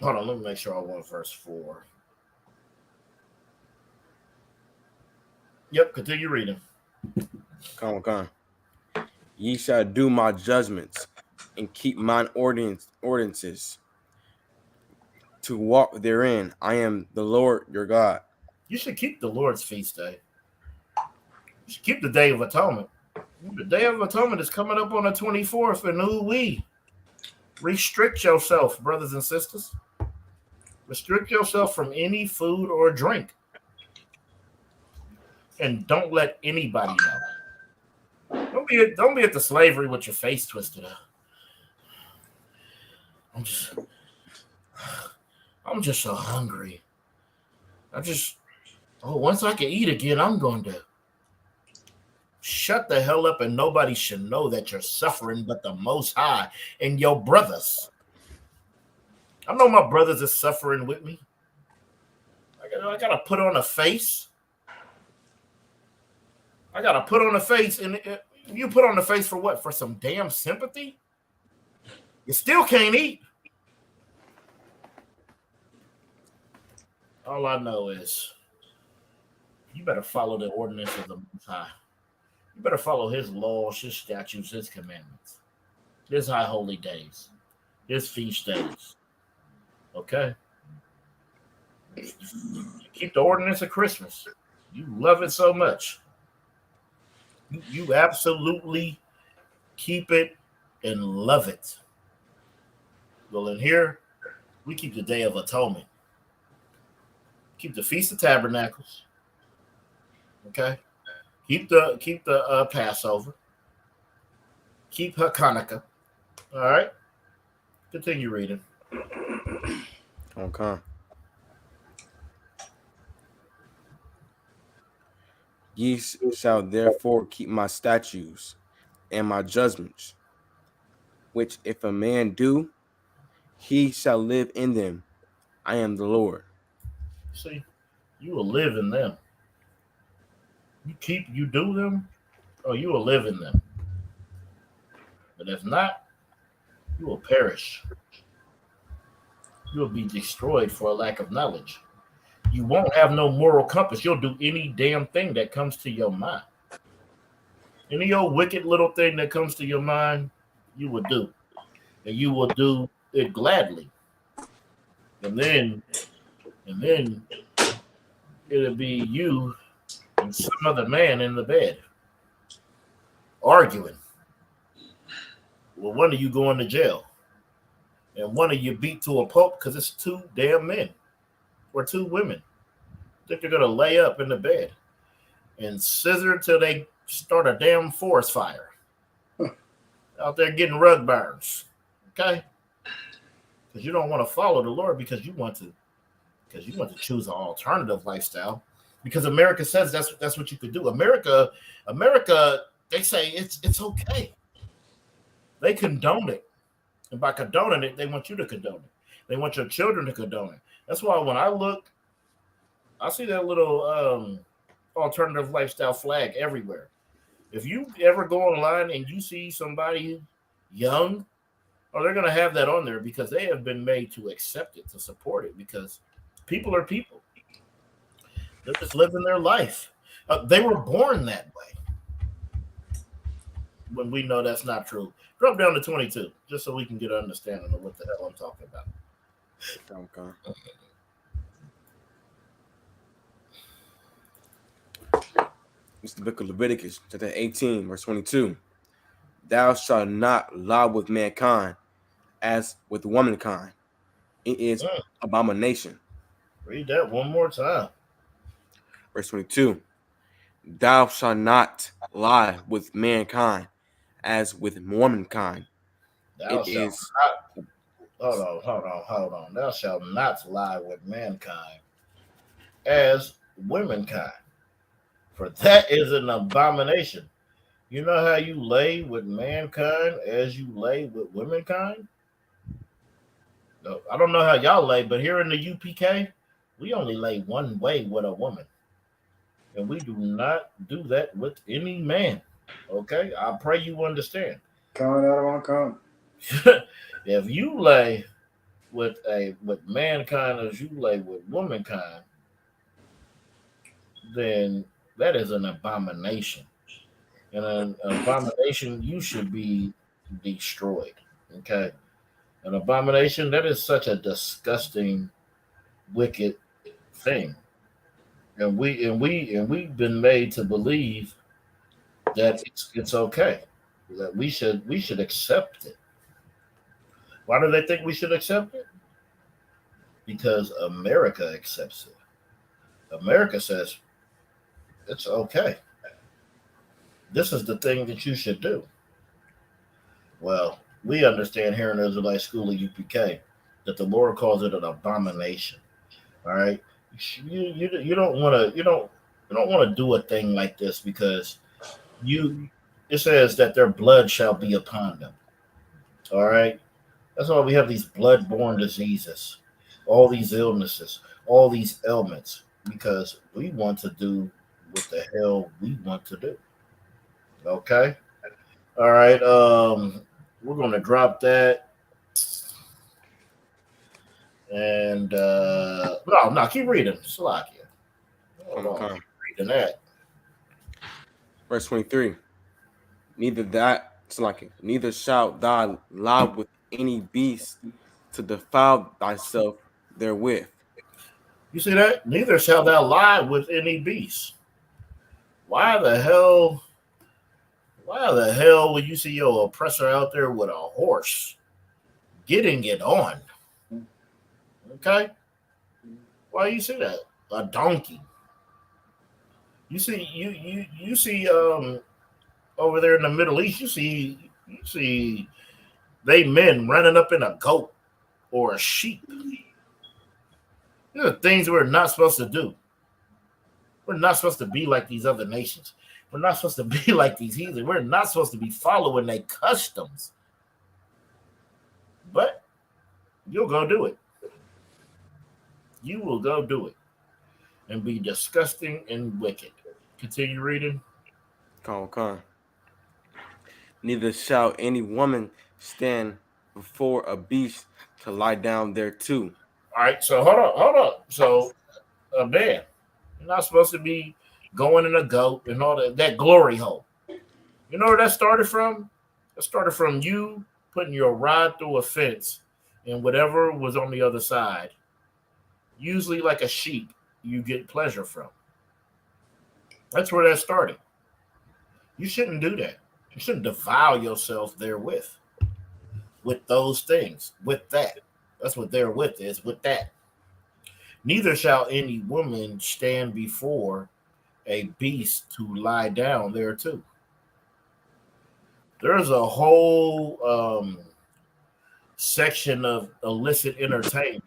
Hold on, let me make sure I want verse 4. Yep, continue reading. Come on. Ye shall do my judgments and keep mine ordinances to walk therein. I am the Lord your God. You should keep the Lord's feast day. You should keep the Day of Atonement. The Day of Atonement is coming up on the 24th, and we restrict yourself, brothers and sisters. Restrict yourself from any food or drink. And don't let anybody know. Don't be at the slavery with your face twisted up. I'm just so hungry. Once I can eat again, I'm going to shut the hell up, and nobody should know that you're suffering but the Most High and your brothers. I know my brothers are suffering with me. I gotta put on a face. I gotta put on a face, and you put on the face for what? For some damn sympathy? You still can't eat. All I know is you better follow the ordinance of the Most High. You better follow his laws, his statutes, his commandments, his high holy days, his feast days. Okay? You keep the ordinance of Christmas. You love it so much. You absolutely keep it and love it. Well, in here, we keep the Day of Atonement. Keep the Feast of Tabernacles. Okay? Keep the Passover. Keep Hanukkah. All right? Continue reading. Okay. Ye shall therefore keep my statutes and my judgments, which if a man do, he shall live in them. I am the Lord. See, you will live in them. You do them, or you will live in them. But if not, you will perish. You will be destroyed for a lack of knowledge. You won't have no moral compass. You'll do any damn thing that comes to your mind. Any old wicked little thing that comes to your mind, you will do. And you will do it gladly. And then it'll be you and some other man in the bed arguing. Well, one of you going to jail, and one of you beat to a pulp because it's two damn men or two women. Think they're gonna lay up in the bed and scissor till they start a damn forest fire out there getting rug burns. Okay, because you don't want to follow the Lord because you want to choose an alternative lifestyle because America says that's what you could do. America, they say it's okay. They condone it, and by condoning it, they want you to condone it. They want your children to condone it. That's why when I look, I see that little alternative lifestyle flag everywhere. If you ever go online and you see somebody young, or they're going to have that on there because they have been made to accept it, to support it, because people are people. They're just living their life. They were born that way. When we know that's not true. Drop down to 22, just so we can get an understanding of what the hell I'm talking about. Okay. It's the book of Leviticus, chapter 18, verse 22. Thou shalt not lie with mankind as with womankind. It is abomination. Read that one more time. Verse 22. Thou shalt not lie with mankind as with womankind. Hold on. Thou shalt not lie with mankind as womankind. For that is an abomination. You know how you lay with mankind as you lay with womankind? No, I don't know how y'all lay, but here in the UPK, we only lay one way with a woman. And we do not do that with any man. Okay? I pray you understand. Coming out of one coming. If you lay with mankind as you lay with womankind, then that is an abomination. And an abomination, you should be destroyed. Okay? An abomination, that is such a disgusting, wicked thing. And we've been made to believe that it's okay. That we should accept it. Why do they think we should accept it? Because America accepts it. America says it's okay. This is the thing that you should do. Well, we understand here in the Israelite School of UPK that the Lord calls it an abomination. All right, you don't want to do a thing like this because it says that their blood shall be upon them. All right, that's why we have these blood-borne diseases, all these illnesses, all these ailments, because we want to do what the hell we want to do. Okay. All right. We're going to drop that. And no, keep reading. Salakia. Okay. Keep reading that. Verse 23. Neither shalt thou lie with any beast to defile thyself therewith. You see that? Neither shall thou lie with any beast. Why the hell would you see your oppressor out there with a horse getting it on? Okay? Why you see that? A donkey. You see over there in the Middle East, you see they men running up in a goat or a sheep. These are things we're not supposed to do. We're not supposed to be like these other nations. We're not supposed to be like these heathens. We're not supposed to be following their customs. But you'll go do it. You will go do it and be disgusting and wicked. Continue reading. Come. Neither shall any woman stand before a beast to lie down thereto. All right, so hold on. So, man, you're not supposed to be going in a goat and all that glory hole. You know where that started from? That started from you putting your rod through a fence and whatever was on the other side, usually like a sheep you get pleasure from. That's where that started. You shouldn't do that. You shouldn't defile yourself therewith. With those things, with that. That's what therewith is, with that. Neither shall any woman stand before a beast to lie down there too. There's a whole section of illicit entertainment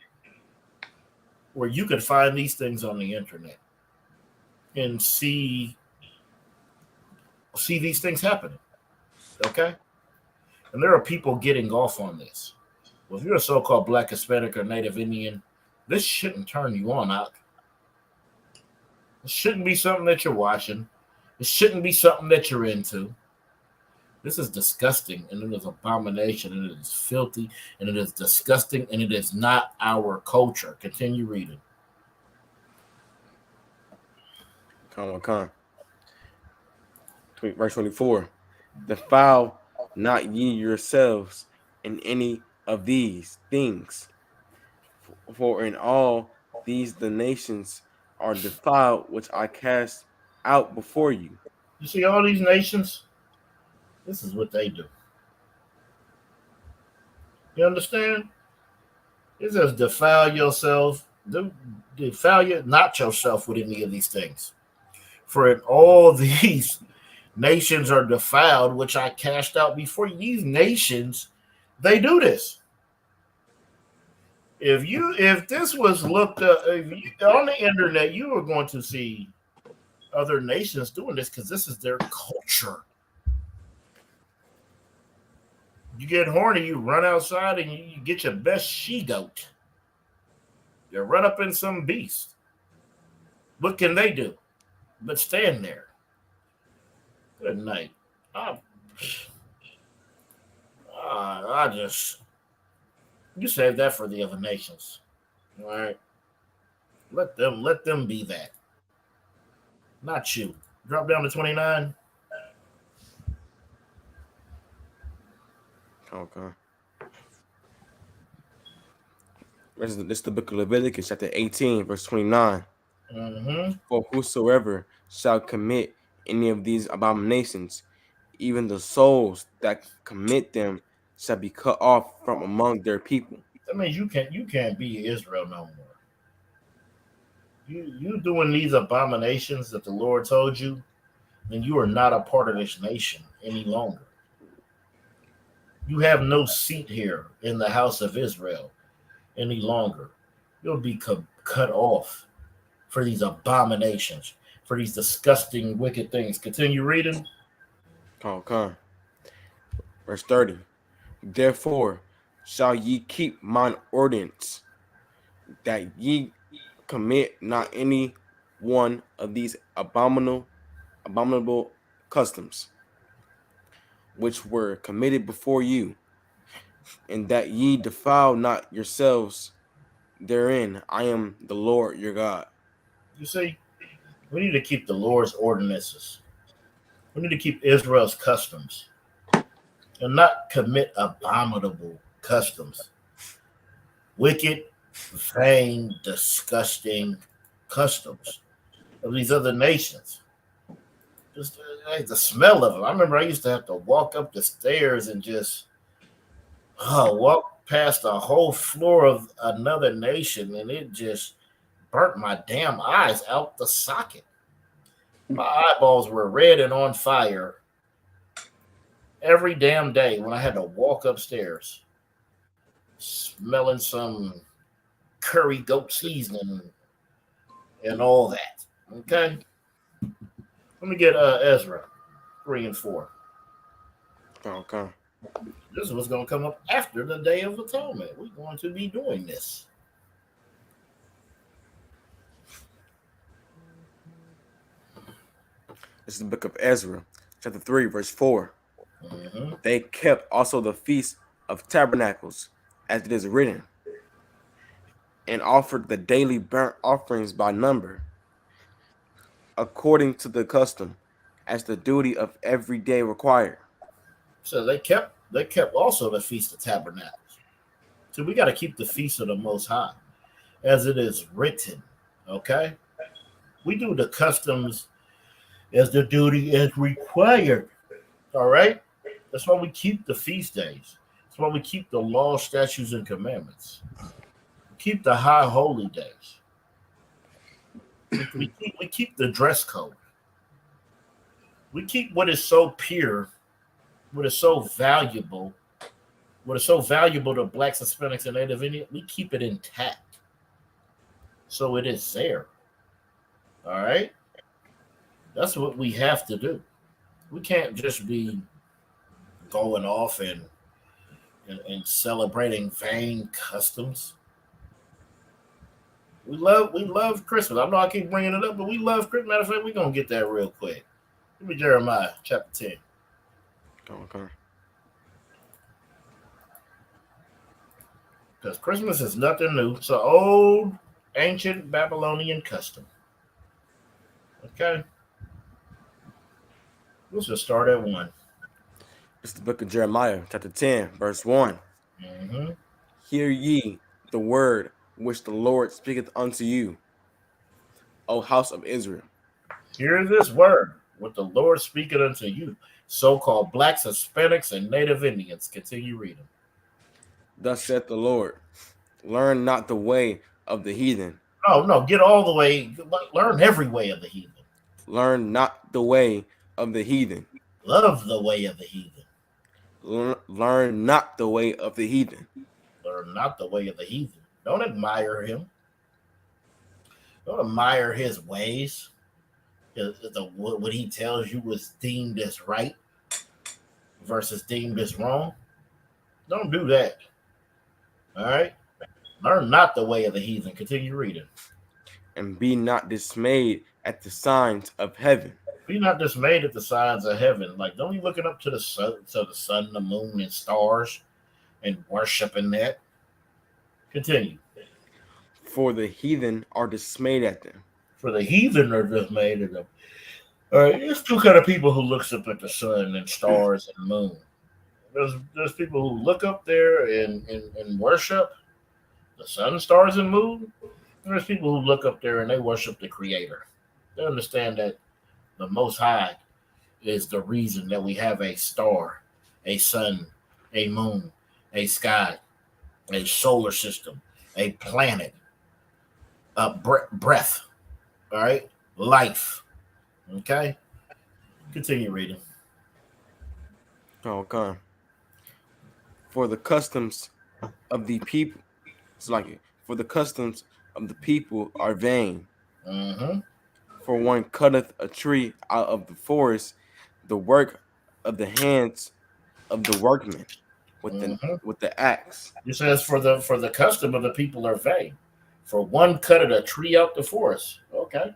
where you can find these things on the internet and see these things happening. Okay? And there are people getting off on this. Well, if you're a so-called Black, Hispanic, or Native Indian, this shouldn't turn you on out. It shouldn't be something that you're watching. It shouldn't be something that you're into. This is disgusting, and it is abomination, and it is filthy, and it is disgusting, and it is not our culture. Continue reading. Verse 24. Defile not ye yourselves in any of these things, for in all these the nations are defiled, which I cast out before you. You see all these nations? This is what they do. You understand? It says defile yourself. Defile not yourself with any of these things. For in all these nations are defiled, which I cast out before you. These nations, they do this. If this was looked up on the internet, you were going to see other nations doing this because this is their culture. You get horny, you run outside and you get your best she-goat. You run up in some beast. What can they do but stand there? Good night. You save that for the other nations. All right. Let them be that. Not you. Drop down to 29. Okay. This is the book of Leviticus, chapter 18, verse 29. Mm-hmm. For whosoever shall commit any of these abominations, even the souls that commit them shall be cut off from among their people. That means you can't be Israel no more. You doing these abominations that the Lord told you, then you are not a part of this nation any longer. You have no seat here in the house of Israel any longer. You'll be cut off for these abominations, for these disgusting, wicked things. Continue reading. Okay. Verse 30. Therefore shall ye keep mine ordinance, that ye commit not any one of these abominable customs, which were committed before you, and that ye defile not yourselves therein. I am the Lord your God. You see, we need to keep the Lord's ordinances. We need to keep Israel's customs and not commit abominable customs. Wicked, vain, disgusting customs of these other nations. Just the smell of them. I remember I used to have to walk up the stairs and just walk past a whole floor of another nation, and it just burnt my damn eyes out the socket. My eyeballs were red and on fire every damn day when I had to walk upstairs, smelling some curry goat seasoning and all that. Okay? Let me get Ezra 3 and 4. Okay. This is what's going to come up after the Day of Atonement. We're going to be doing this. This is the book of Ezra, chapter 3, verse 4. Mm-hmm. They kept also the feast of tabernacles, as it is written, and offered the daily burnt offerings by number, according to the custom, as the duty of every day required. So they kept also the Feast of Tabernacles. So we got to keep the Feast of the Most High, as it is written. Okay? We do the customs as the duty is required. All right? That's why we keep the feast days. That's why we keep the law, statutes, and commandments. We keep the high holy days. We keep the dress code. We keep what is so pure, what is so valuable, what is so valuable to blacks, Hispanics, and Native Indians. We keep it intact. So it is there. All right? That's what we have to do. We can't just be going off and celebrating vain customs. We love Christmas. I know I keep bringing it up, but we love Christmas. Matter of fact, we're gonna get that real quick. Give me Jeremiah chapter 10. Okay. Because Christmas is nothing new. It's an old, ancient Babylonian custom. Okay. Let's just start at 1. It's the book of Jeremiah, chapter 10, verse 1. Mm-hmm. Hear ye the word which the Lord speaketh unto you, O house of Israel. Hear this word, what the Lord speaketh unto you, so-called blacks, Hispanics, and Native Indians. Continue reading. Thus saith the Lord, learn not the way of the heathen. No, get all the way. Learn every way of the heathen. Learn not the way of the heathen. Love the way of the heathen. Learn not the way of the heathen. Learn not the way of the heathen. Don't admire him. Don't admire his ways. What he tells you was deemed as right versus deemed as wrong. Don't do that. All right? Learn not the way of the heathen. Continue reading. And be not dismayed at the signs of heaven. Be not dismayed at the signs of heaven. Like, don't be looking up to the sun, the moon, and stars and worshiping that. Continue. For the heathen are dismayed at them. For the heathen are dismayed at them. All right, there's two kind of people who looks up at the sun and stars and moon. There's people who look up there and worship the sun, stars, and moon. And there's people who look up there and they worship the Creator. They understand that the Most High is the reason that we have a star, a sun, a moon, a sky, a solar system, a planet, a breath, all right, life. Okay, continue reading. Okay. For the customs of the people, for the customs of the people are vain. Mm-hmm. For one cutteth a tree out of the forest, the work of the hands of the workmen with the axe. It says for the custom of the people are vain. For one cutteth a tree out the forest. Okay.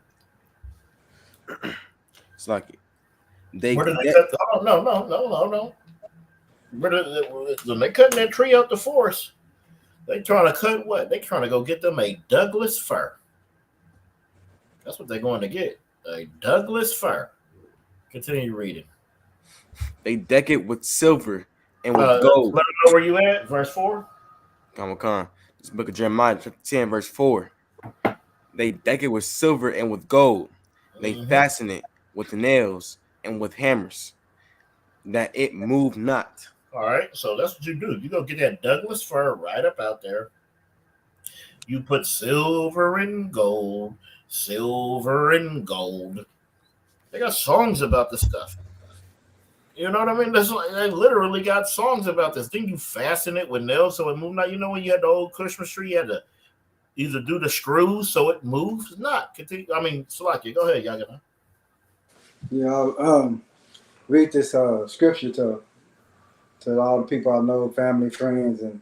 It's like Where do they cut? Oh no. When they cutting that tree out the forest, they trying to cut what? They trying to go get them a Douglas fir. That's what they're going to get. A Douglas fir. Continue reading. They deck it with silver and with gold. Let me know where you at. Verse 4. Come on. This book of Jeremiah, chapter 10, verse 4. They deck it with silver and with gold. They fasten it with nails and with hammers, that it move not. All right, so that's what you do. You go get that Douglas fir right up out there. You put silver and gold. They got songs about this stuff. You know what I mean? They literally got songs about this. Then you fasten it with nails so it moves. Now, you know when you had the old Christmas tree, you had to either do the screws so it moves. Not continue. I mean, Salaki, go ahead, y'all. Yeah, read this scripture to all the people I know, family, friends, and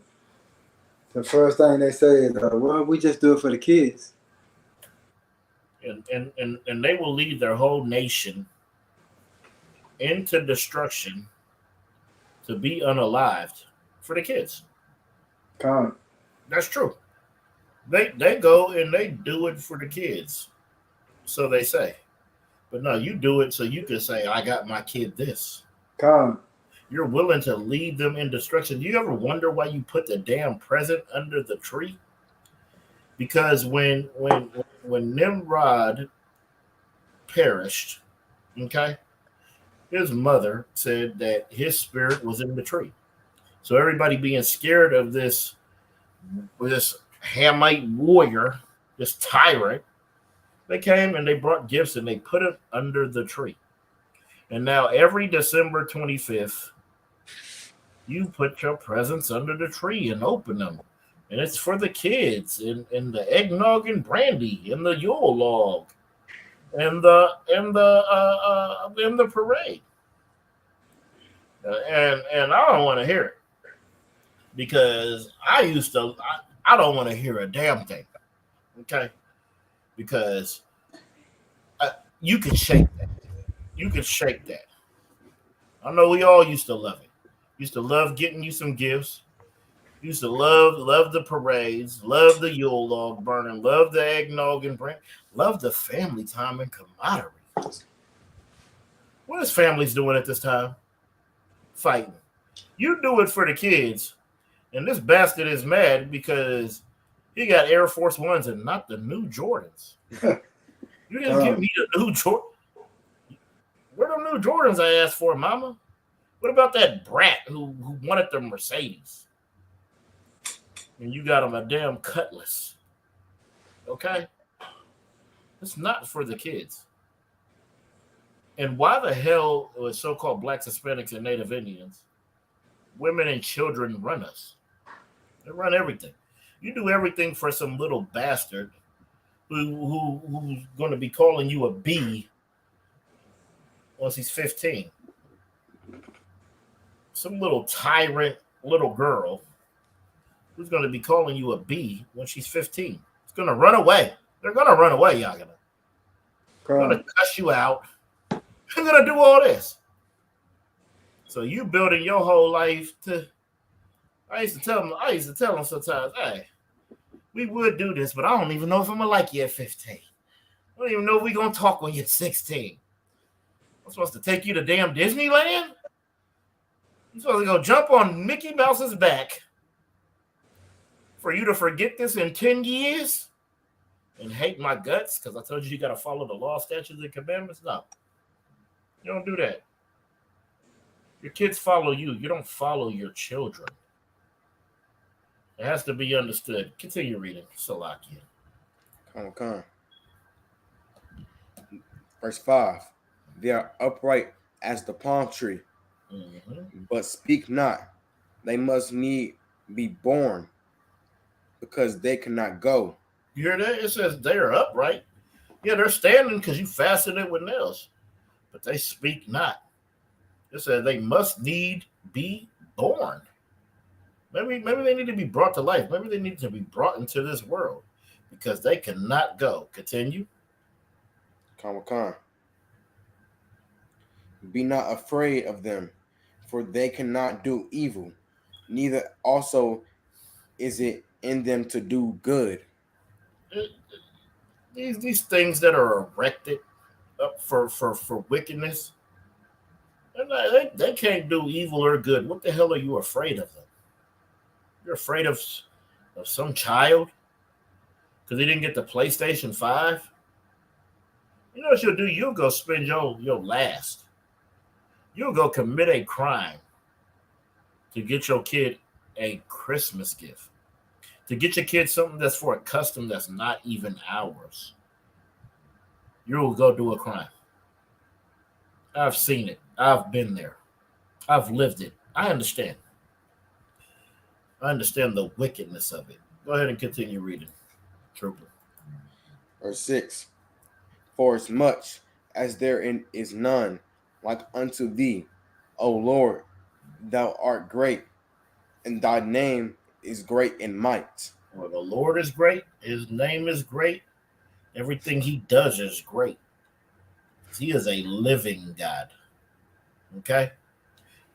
the first thing they say is, "Well, we just do it for the kids." And they will lead their whole nation into destruction to be unalived for the kids. Come. That's true. They go and they do it for the kids, so they say. But no, you do it so you can say, I got my kid this. Come. You're willing to lead them in destruction. Do you ever wonder why you put the damn present under the tree? Because when Nimrod perished, okay, his mother said that his spirit was in the tree. So everybody being scared of this Hamite warrior, this tyrant, they came and they brought gifts and they put it under the tree. And now every December 25th, you put your presents under the tree and open them. And it's for the kids and the eggnog and brandy and the Yule log and the parade. And I don't want to hear it because I don't want to hear a damn thing. Okay? Because you can shake that. You can shake that. I know we all used to love it. Used to love getting you some gifts. Used to love the parades, love the Yule log burning, love the eggnog and brandy, love the family time and camaraderie. What is families doing at this time? Fighting. You do it for the kids, and this bastard is mad because he got Air Force Ones and not the new Jordans. You didn't give me the new Jordan. Where the new Jordans I asked for, mama? What about that brat who wanted the Mercedes? And you got him a damn Cutlass. Okay? It's not for the kids. And why the hell was so-called Blacks, Hispanics, and Native Indians, women and children run us? They run everything. You do everything for some little bastard who's going to be calling you a B once he's 15. Some little tyrant little girl who's going to be calling you a B when she's 15. It's going to run away. They're going to run away, y'all. They're going to cuss you out. They're going to do all this. So you building your whole life to... I used to tell them sometimes, hey, we would do this, but I don't even know if I'm going to like you at 15. I don't even know if we're going to talk when you're 16. I'm supposed to take you to damn Disneyland? You're supposed to go jump on Mickey Mouse's back for you to forget this in 10 years and hate my guts because I told you got to follow the law, statutes, and commandments? No. You don't do that. Your kids follow you. You don't follow your children. It has to be understood. Continue reading. Salakia. Come. Verse 5. They are upright as the palm tree, but speak not. They must need be born because they cannot go. You hear that? It says they are upright. Yeah, they're standing because you fastened it with nails, but they speak not. It says they must need be born. Maybe they need to be brought to life. Maybe they need to be brought into this world because they cannot go. Continue. Come. Be not afraid of them, for they cannot do evil. Neither also is it in them to do good. These things that are erected up for wickedness, they can't do evil or good. What the hell are you afraid of them? You're afraid of some child because he didn't get the PlayStation 5? You know what you'll do? You'll go spend your last. You'll go commit a crime to get your kid a Christmas gift. To get your kid something that's for a custom that's not even ours. You'll go do a crime. I've seen it. I've been there. I've lived it. I understand. I understand the wickedness of it. Go ahead and continue reading, Trooper. Verse 6. For as much as there is none like unto thee, O Lord, thou art great, and thy name is great in might. Well, the Lord is great. His name is great. Everything he does is great. He is a living God. Okay?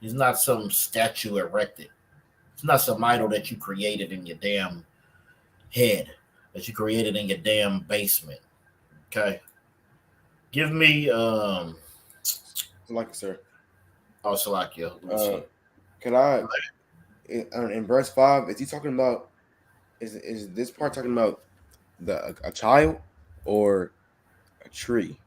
He's not some statue erected. It's not some idol that you created in your damn head, that you created in your damn basement. Okay? Give me Like, sir. Oh, Salakia. Can I in verse 5, is he talking about is this part talking about a child or a tree?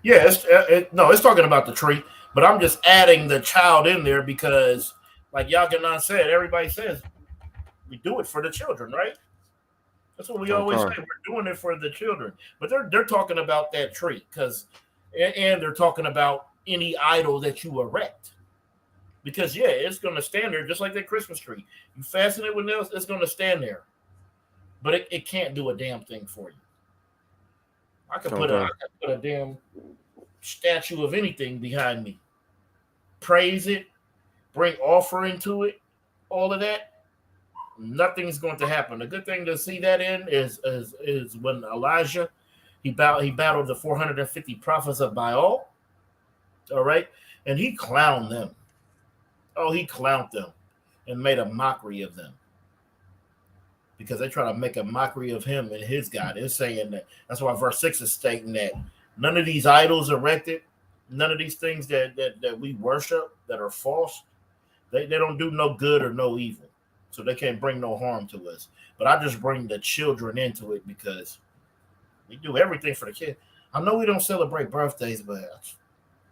Yeah, it's talking about the tree, but I'm just adding the child in there because, like Yaganan said, everybody says we do it for the children, right? That's what we always say. We're doing it for the children, but they're talking about that tree and they're talking about any idol that you erect. Because yeah, it's going to stand there just like that Christmas tree. You fasten it with nails, it's going to stand there, but it can't do a damn thing for you. I could put a damn statue of anything behind me, praise it, bring offering to it, all of that. Nothing's going to happen. The good thing to see that in is when Elijah he battled the 450 prophets of Baal. All right, and he clowned them. Oh, he clowned them and made a mockery of them because they try to make a mockery of him and his God. It's saying that that's why verse 6 is stating that none of these idols erected, none of these things that we worship that are false, they don't do no good or no evil. So they can't bring no harm to us. But I just bring the children into it because we do everything for the kids. I know we don't celebrate birthdays, but I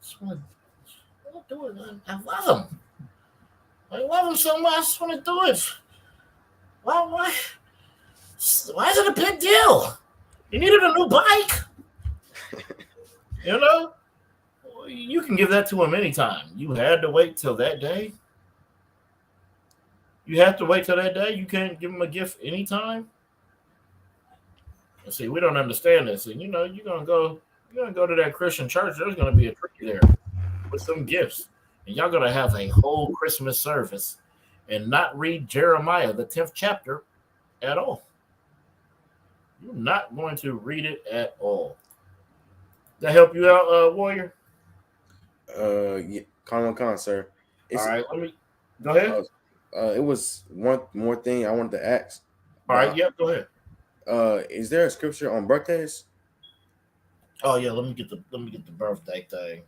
just want to do it. I love them. I love them so much. I just want to do it. Why is it a big deal? You needed a new bike. You know? You can give that to him anytime. You had to wait till that day. You have to wait till that day. You can't give him a gift anytime. See, we don't understand this. And you're gonna go to that Christian church. There's gonna be a tree there with some gifts, and y'all gonna have a whole Christmas service and not read Jeremiah, the 10th chapter, at all. You're not going to read it at all. That help you out, Warrior? Yeah, con, sir. All right, let me go ahead. It was one more thing I wanted to ask. All right, yep, go ahead. Is there a scripture on birthdays? Oh yeah, let me get the birthday thing.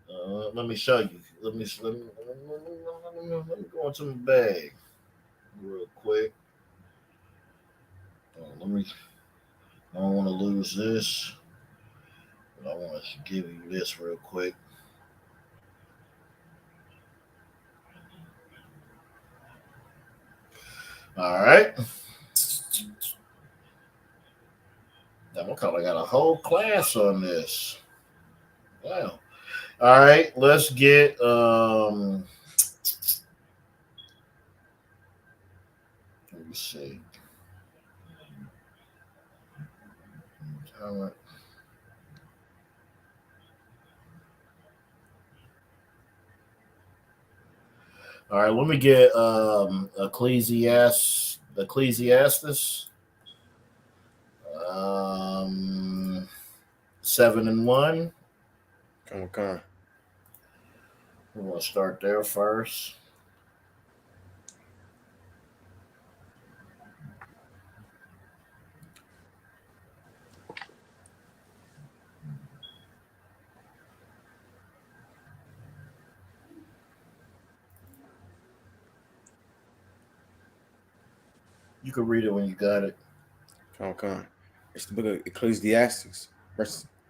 Let me show you. Let me go into my bag real quick. I don't want to lose this, but I want to give you this real quick. All right. Damn, I kind of got a whole class on this. Wow. All right, let's get let me see. All right. All right, let me get Ecclesiastes 7:1. Come. We're going to start there first. You can read it when you got it. Come. It's the book of Ecclesiastes,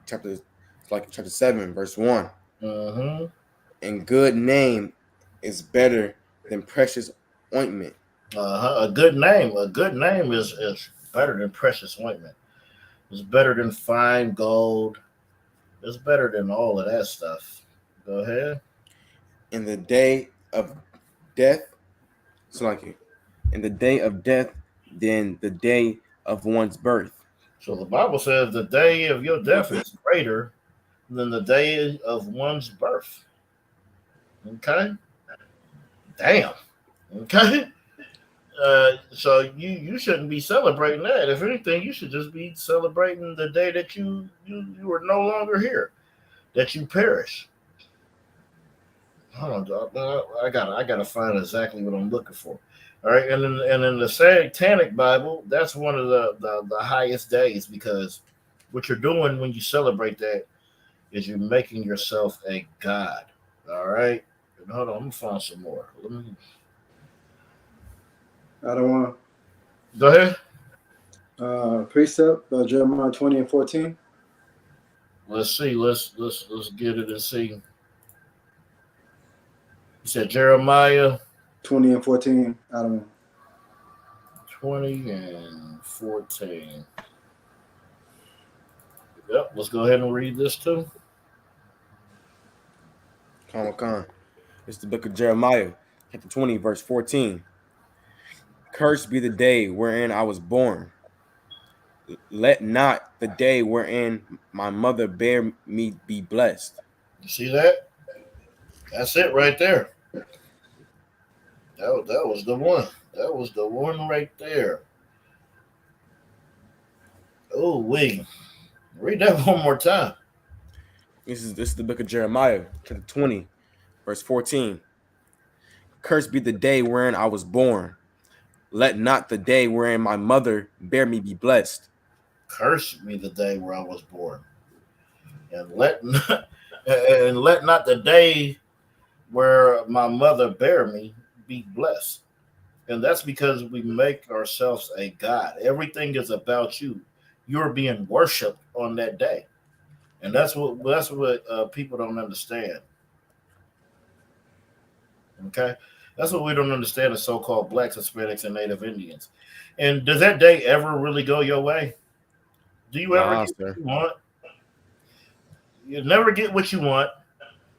chapter 7, verse 1. Mm-hmm. And good name is better than precious ointment. A good name is better than precious ointment. It's better than fine gold. It's better than all of that stuff. Go ahead. In the day of death, in the day of death, than the day of one's birth. So the Bible says the day of your death is greater than the day of one's birth. Okay? Damn. Okay? So you shouldn't be celebrating that. If anything, you should just be celebrating the day that you are no longer here, that you perish. Hold on, I gotta find exactly what I'm looking for. All right, and in the Satanic Bible, that's one of the highest days, because what you're doing when you celebrate that is you're making yourself a god. All right, and hold on, I'm gonna find some more. I don't want Go ahead. Precept, Jeremiah 20:14. Let's see. Let's get it and see. You said Jeremiah 20 and 14. I don't know. 20 and 14. Yep. Let's go ahead and read this too. Con. It's the book of Jeremiah, chapter 20, verse 14. Cursed be the day wherein I was born. Let not the day wherein my mother bare me be blessed. You see that? That's it right there. That was the one. That was the one right there. Oh, wait. Read that one more time. This is the book of Jeremiah, chapter 20, verse 14. Cursed be the day wherein I was born. Let not the day wherein my mother bare me be blessed. Cursed be the day where I was born. And let not the day where my mother bare me be blessed. And that's because we make ourselves a god. Everything is about you. You're being worshipped on that day. And that's what people don't understand. Okay? That's what we don't understand as so-called blacks, Hispanics, and Native Indians. And does that day ever really go your way? Do you ever get what you want? You never get what you want.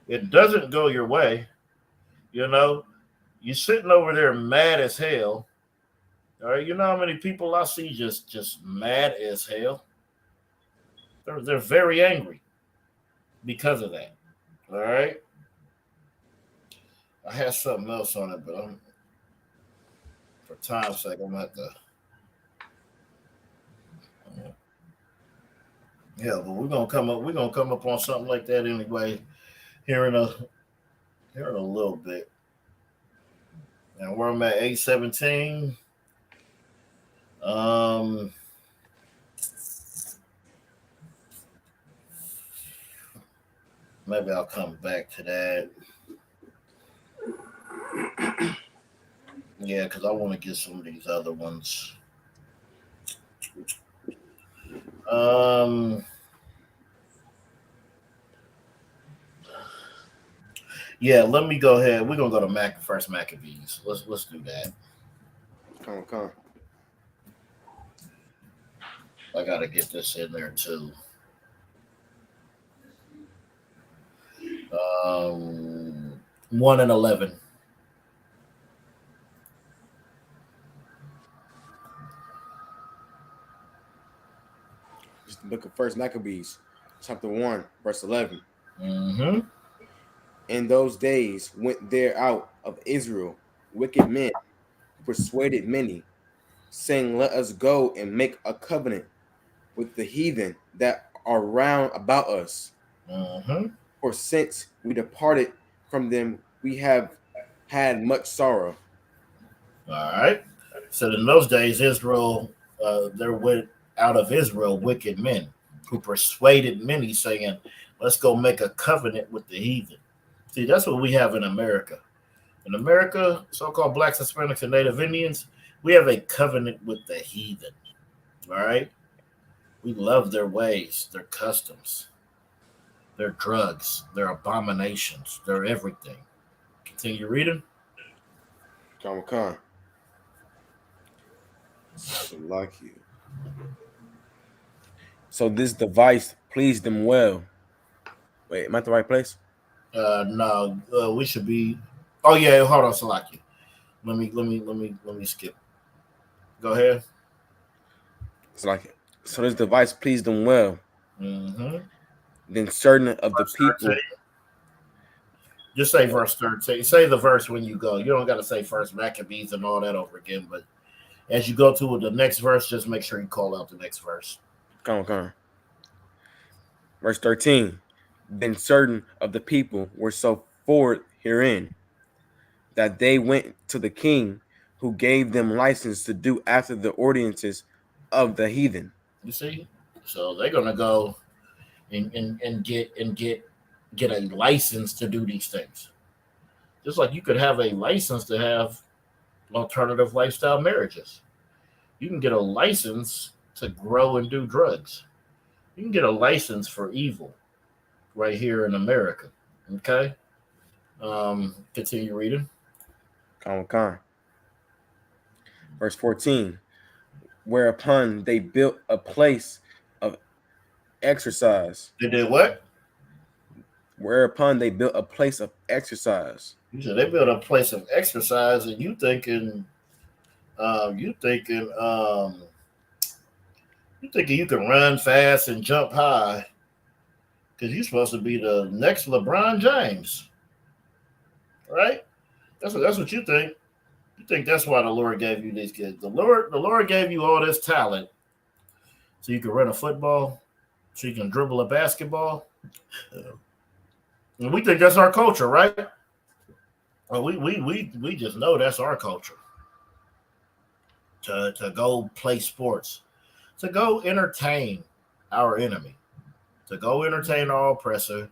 It doesn't go your way. You know, you're sitting over there mad as hell. All right, you know how many people I see just mad as hell? They're very angry because of that. All right. I had something else on it, but for time's sake, I'm gonna have to. Yeah, but we're gonna come up on something like that anyway here in a little bit. And where I'm at 8:17. Maybe I'll come back to that. Yeah, because I want to get some of these other ones. Yeah, let me go ahead. We're gonna go to first Maccabees. Let's do that. Come. I gotta get this in there too. 1 and 11. It's the book of First Maccabees, chapter 1, verse 11. Mm-hmm. In those days went there out of Israel wicked men who persuaded many, saying, let us go and make a covenant with the heathen that are round about us. Mm-hmm. For since we departed from them, we have had much sorrow. All right. So in those days, Israel, there went out of Israel wicked men who persuaded many, saying, let's go make a covenant with the heathen. See, that's what we have in America. In America, so-called blacks, Hispanics, and Native Indians, we have a covenant with the heathen. All right? We love their ways, their customs, their drugs, their abominations, their everything. Continue reading. Come. Like you. So this device pleased them well. Wait, am I at the right place? No, we should be. Oh yeah, hold on, Salaki. Let me skip. Go ahead. So this device pleased them well. Mm-hmm. Then certain of the people. 13. Just say verse 13. Say the verse when you go. You don't got to say first Maccabees and all that over again. But as you go to the next verse, just make sure you call out the next verse. Come. Verse 13. Then certain of the people were so forward herein that they went to the king, who gave them license to do after the ordinances of the heathen. You see? So they're gonna go and get a license to do these things. Just like you could have a license to have alternative lifestyle marriages. You can get a license to grow and do drugs. You can get a license for evil. right here in America. Okay. Continue reading. Con. Verse 14. Whereupon they built a place of exercise. They did what? Whereupon they built a place of exercise. You said they built a place of exercise, and you thinking you can run fast and jump high because you're supposed to be the next LeBron James, right? That's what you think. You think that's why the Lord gave you these kids. The Lord gave you all this talent so you can run a football, so you can dribble a basketball. And we think that's our culture, right? Well, we just know that's our culture. To go play sports, to go entertain our enemy, to go entertain our oppressor,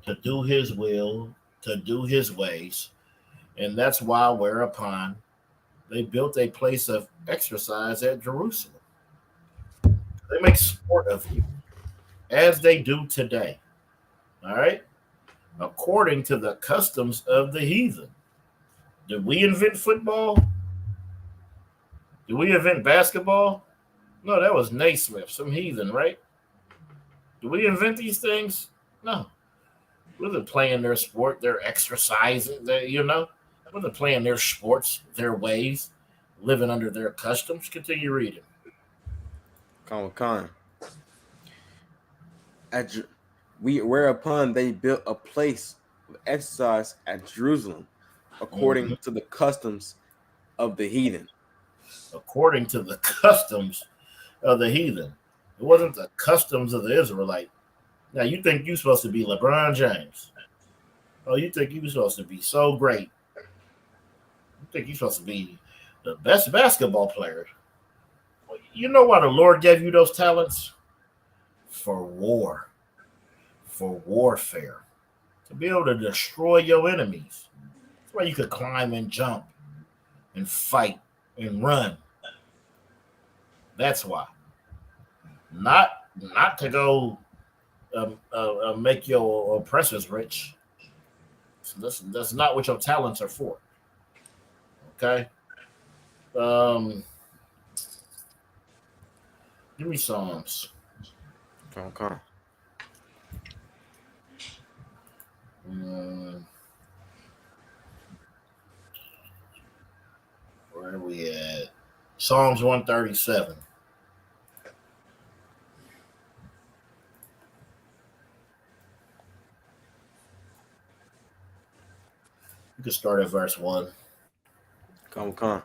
to do his will, to do his ways. And that's why whereupon they built a place of exercise at Jerusalem. They make sport of you, as they do today. All right? According to the customs of the heathen. Did we invent football? Did we invent basketball? No, that was Naismith, some heathen, right? Did we invent these things? No. We're playing their sport, their exercising, we're playing their sports, their ways, living under their customs. Continue reading. Con. Whereupon they built a place of exercise at Jerusalem, according to the customs of the heathen. According to the customs of the heathen. It wasn't the customs of the Israelite. Now, you think you're supposed to be LeBron James. Oh, you think you're supposed to be so great. You think you're supposed to be the best basketball player. You know why the Lord gave you those talents? For war. For warfare. To be able to destroy your enemies. That's why you could climb and jump and fight and run. That's why. Not to go make your oppressors rich. So that's not what your talents are for. Okay. Give me Psalms. Okay. Where are we at? Psalms 137. You can start at verse 1. Come.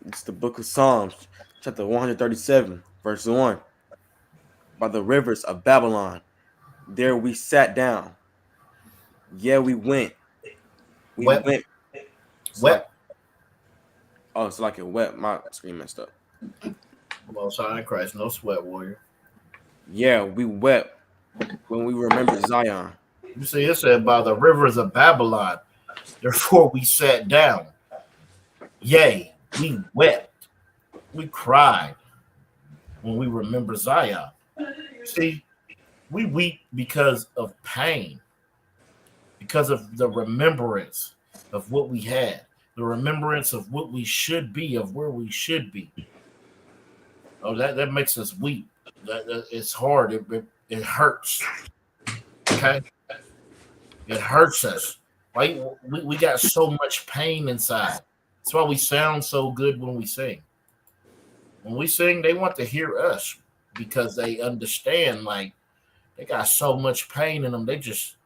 It's the book of Psalms, chapter 137, verse 1. By the rivers of Babylon, there we sat down. Yeah, we went. Wet. It's like it wet. My screen messed up. Most High in Christ, no sweat, warrior. Yeah, we wept when we remembered Zion. You see, it said by the rivers of Babylon, therefore we sat down. Yea, we wept. We cried when we remember Zion. See, we weep because of pain, because of the remembrance of what we had, the remembrance of what we should be, of where we should be. Oh, that makes us weep. That it's hard. It hurts. Okay, it hurts us. Right? We got so much pain inside. That's why we sound so good when we sing. When we sing, they want to hear us because they understand. Like they got so much pain in them. They're just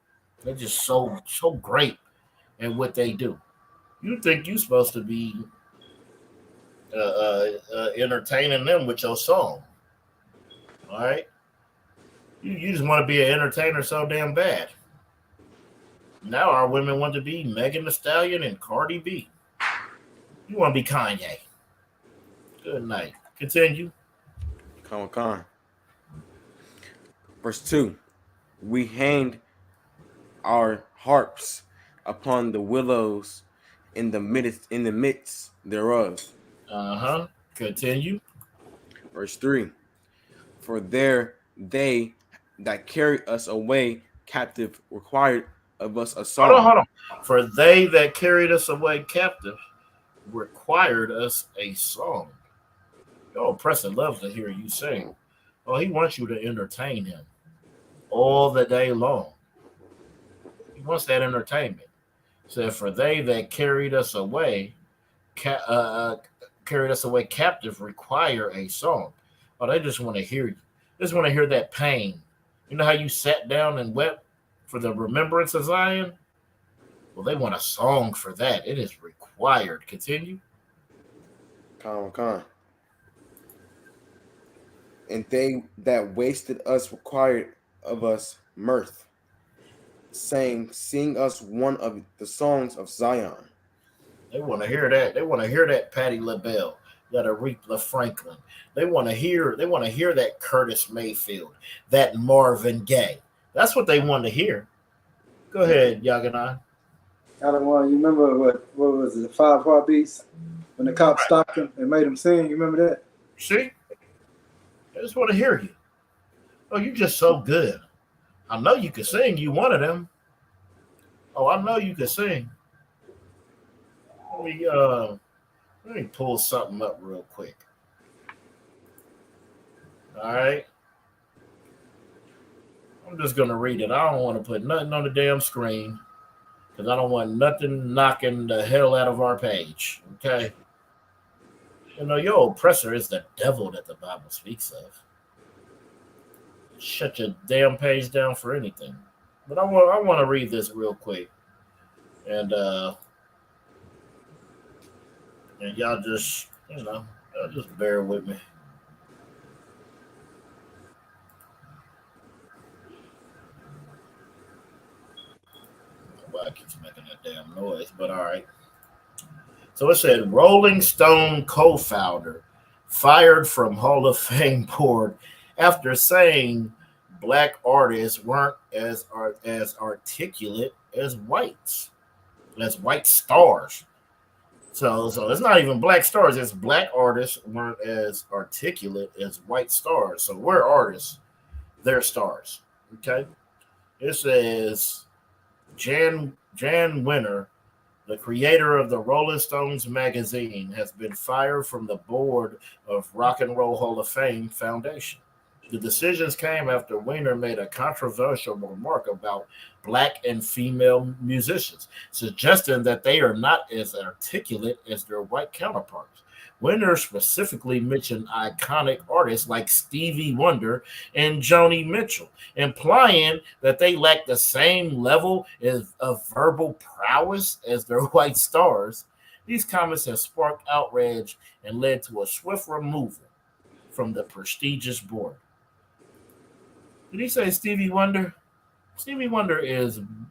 so great at what they do. You think you're supposed to be entertaining them with your song. All right? You just want to be an entertainer so damn bad. Now our women want to be Megan Thee Stallion and Cardi B. You want to be Kanye. Good night. Continue. Come. Verse 2. We hanged our harps upon the willows in the midst thereof. Continue. Verse 3. For there they that carried us away captive required of us a song. Hold on. For they that carried us away captive required us a song. Your oppressor loves to hear you sing. Oh, he wants you to entertain him all the day long. He wants that entertainment. So for they that carried us away, captive require a song. Oh, they just want to hear you. They just want to hear that pain. You know how you sat down and wept for the remembrance of Zion? Well, they want a song for that. It is required. Continue. Con. And they that wasted us required of us mirth, saying, sing us one of the songs of Zion. They want to hear that. They want to hear that Patti LaBelle, that Aretha Franklin. They want to hear that Curtis Mayfield, that Marvin Gaye. That's what they want to hear. Go ahead, Yaganai. I don't want. You remember what was it? 5 Heartbeats when the cops stopped him and made him sing. You remember that? See, I just want to hear you. Oh, you're just so good. I know you can sing. You one of them. Oh, I know you can sing. Let me pull something up real quick. All right. I'm just gonna read it. I don't want to put nothing on the damn screen because I don't want nothing knocking the hell out of our page. Okay. You know, your oppressor is the devil that the Bible speaks of. Shut your damn page down for anything. But I want to read this real quick. And y'all just, y'all just bear with me. Nobody keeps making that damn noise, but all right. So it said Rolling Stone co-founder fired from Hall of Fame board after saying black artists weren't as articulate as white stars. So it's not even black stars. It's black artists weren't as articulate as white stars. So we're artists, they're stars. Okay. It says Jan Winter, the creator of the Rolling Stones magazine, has been fired from the board of Rock and Roll Hall of Fame Foundation. The decisions came after Weiner made a controversial remark about black and female musicians, suggesting that they are not as articulate as their white counterparts. Weiner specifically mentioned iconic artists like Stevie Wonder and Joni Mitchell, implying that they lack the same level of verbal prowess as their white stars. These comments have sparked outrage and led to a swift removal from the prestigious board. Did he say Stevie Wonder? Stevie Wonder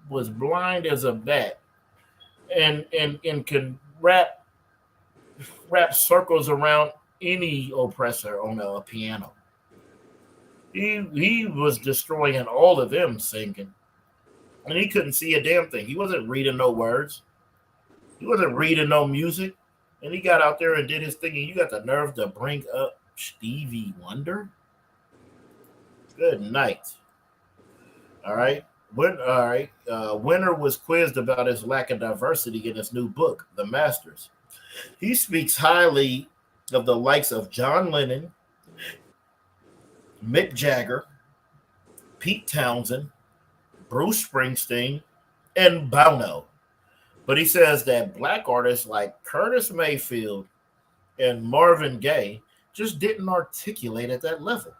was blind as a bat and can wrap circles around any oppressor on a piano. He was destroying all of them singing. And he couldn't see a damn thing. He wasn't reading no words. He wasn't reading no music. And he got out there and did his thing. And you got the nerve to bring up Stevie Wonder? Good night. All right. Winter was quizzed about his lack of diversity in his new book, The Masters. He speaks highly of the likes of John Lennon, Mick Jagger, Pete Townsend, Bruce Springsteen, and Bono. But he says that black artists like Curtis Mayfield and Marvin Gaye just didn't articulate at that level.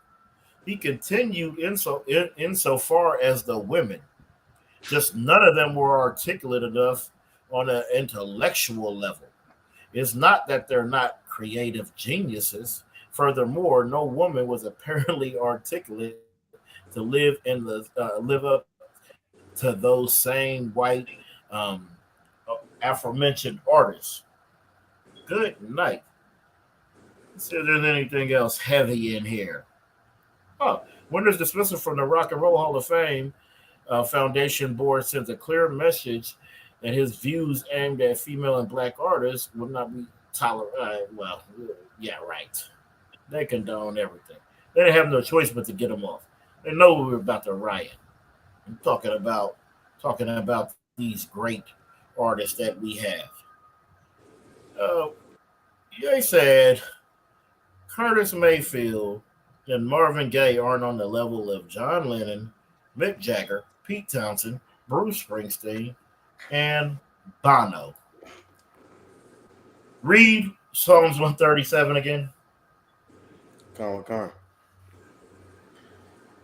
He continued insofar as the women. Just none of them were articulate enough on an intellectual level. It's not that they're not creative geniuses. Furthermore, no woman was apparently articulate to live up to those same white aforementioned artists. Good night. Let's see if there's anything else heavy in here. Winter's dismissal from the Rock and Roll Hall of Fame Foundation board sends a clear message that his views aimed at female and black artists would not be tolerated. Yeah, right. They condone everything. They didn't have no choice but to get him off. They know we were about to riot. I'm talking about these great artists that we have. Uh, they said Curtis Mayfield and Marvin Gaye aren't on the level of John Lennon, Mick Jagger, Pete Townsend, Bruce Springsteen, and Bono. Read Psalms 137 again. Con.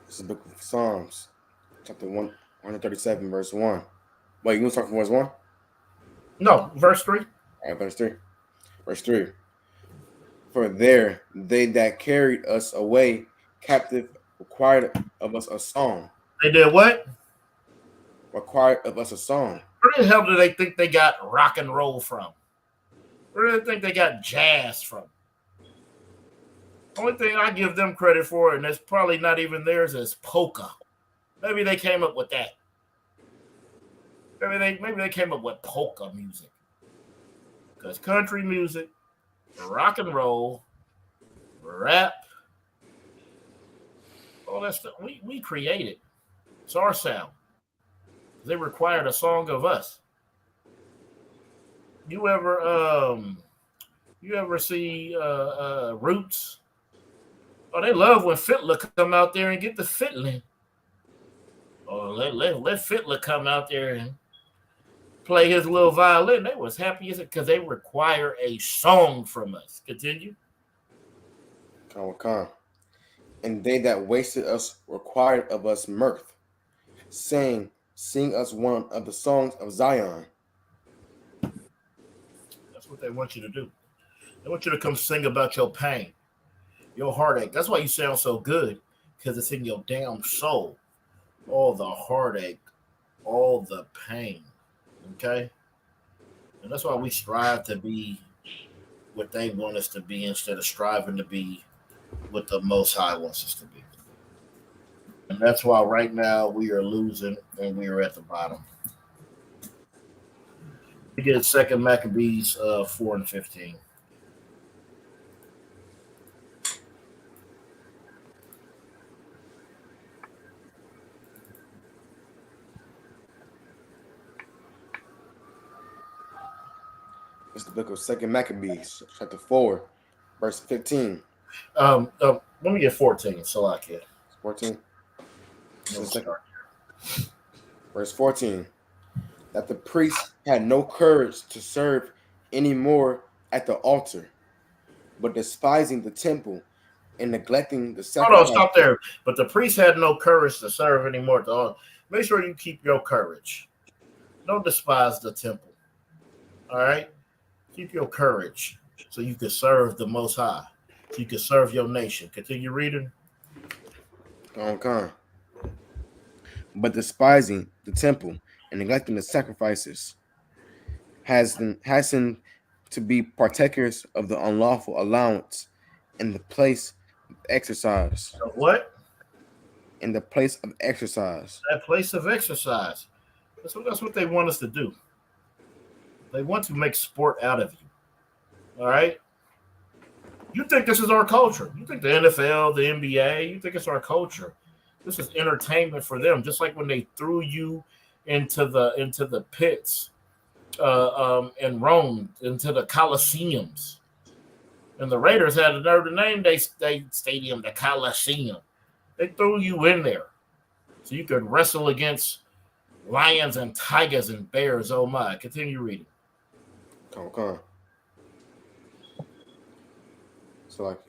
This is the book of Psalms, chapter 137, verse 1. Wait, you want to start from verse 1? No, verse 3. All right, verse 3. Verse 3. For there they that carried us away captive required of us a song. They did what? Required of us a song. Where the hell do they think they got rock and roll from? Where do they think they got jazz from? Only thing I give them credit for, and it's probably not even theirs, is polka. Maybe they came up with that. Maybe they came up with polka music. Because country music, rock and roll, rap, all that stuff, we created. It's our sound. They required a song of us. You ever see Roots? Oh, they love when Fiddler come out there and get the fiddling. Oh, let Fiddler come out there and play his little violin. They was happy as it because they require a song from us. Continue. Con. And they that wasted us required of us mirth, saying, sing us one of the songs of Zion. That's what they want you to do. They want you to come sing about your pain, your heartache. That's why you sound so good, because it's in your damn soul. All the heartache, all the pain. Okay? And that's why we strive to be what they want us to be instead of striving to be what the Most High wants us to be. And that's why right now we are losing and we are at the bottom. We get 2 Maccabees 4 and 15. It's the book of 2 Maccabees, chapter 4, verse 15. Let me get 14, so I can. 14. No, verse 14. That the priest had no courage to serve any more at the altar, but despising the temple and neglecting the sacrifice. Hold on, stop there. But the priest had no courage to serve anymore at the altar. Make sure you keep your courage. Don't despise the temple. All right? Keep your courage so you can serve the Most High. So you can serve your nation. Continue reading. Okay. But despising the temple and neglecting the sacrifices hasten to be partakers of the unlawful allowance in the place of exercise. What? In the place of exercise. That place of exercise. That's what they want us to do. They want to make sport out of you. All right? You think this is our culture. You think the NFL, the NBA, you think it's our culture. This is entertainment for them. Just like when they threw you into the pits in Rome, into the Colosseums. And the Raiders had the nerve to name their stadium the Colosseum. They threw you in there so you could wrestle against lions and tigers and bears. Oh my. Continue reading. Okay. So like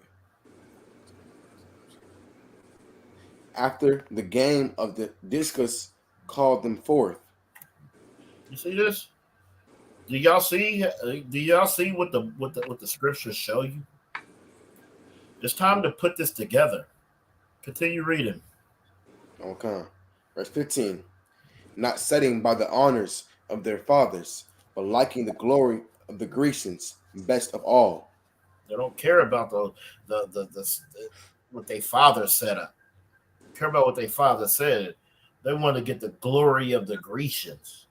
after the game of the discus called them forth. You see this? Do y'all see what the scriptures show you? It's time to put this together. Continue reading. Okay. Verse 15. Not setting by the honors of their fathers, but liking the glory of the Grecians best of all. They don't care about the what their father set up. They care about what their father said. They want to get the glory of the Grecians.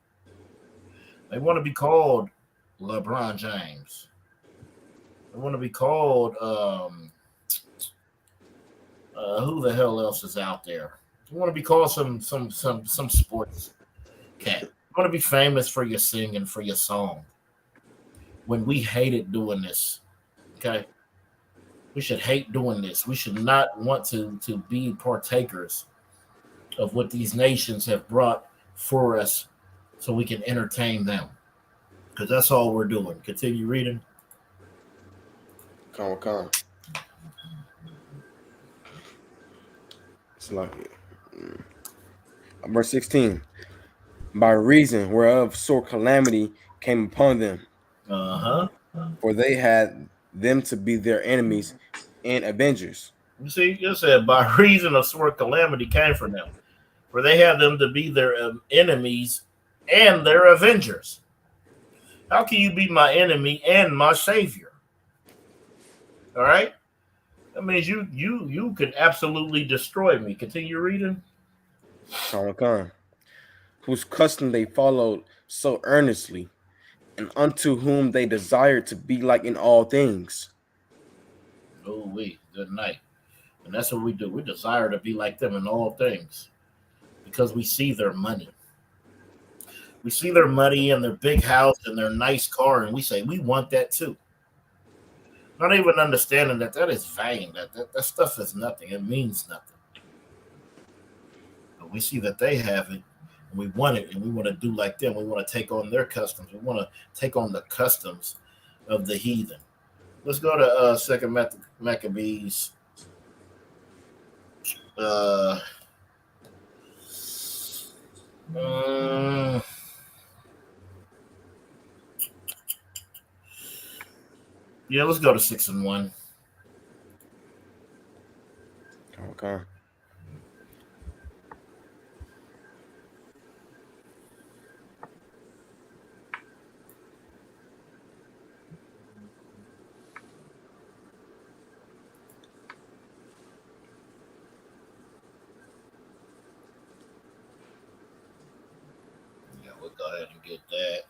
They want to be called LeBron James. They want to be called who the hell else is out there? You want to be called some sports cat. You want to be famous for your singing, for your song. When we hated doing this, okay? We should hate doing this. We should not want to be partakers of what these nations have brought for us so we can entertain them. Because that's all we're doing. Continue reading. Come. It's like verse 16. By reason whereof sore calamity came upon them. For they had them to be their enemies and avengers. You see, you said by reason of sore calamity came from them. For they had them to be their enemies and their avengers. How can you be my enemy and my savior? All right? That means you could absolutely destroy me. Continue reading. Come. Whose custom they followed so earnestly, and unto whom they desired to be like in all things. Oh, good night. And that's what we do. We desire to be like them in all things because we see their money. We see their money and their big house and their nice car, and we say, we want that too. Not even understanding that is vain. That stuff is nothing. It means nothing. But we see that they have it, and we want it, and we want to do like them. We want to take on their customs. We want to take on the customs of the heathen. Let's go to Second Maccabees. Yeah, let's go to 6-1. Okay. Yeah, we'll go ahead and get that.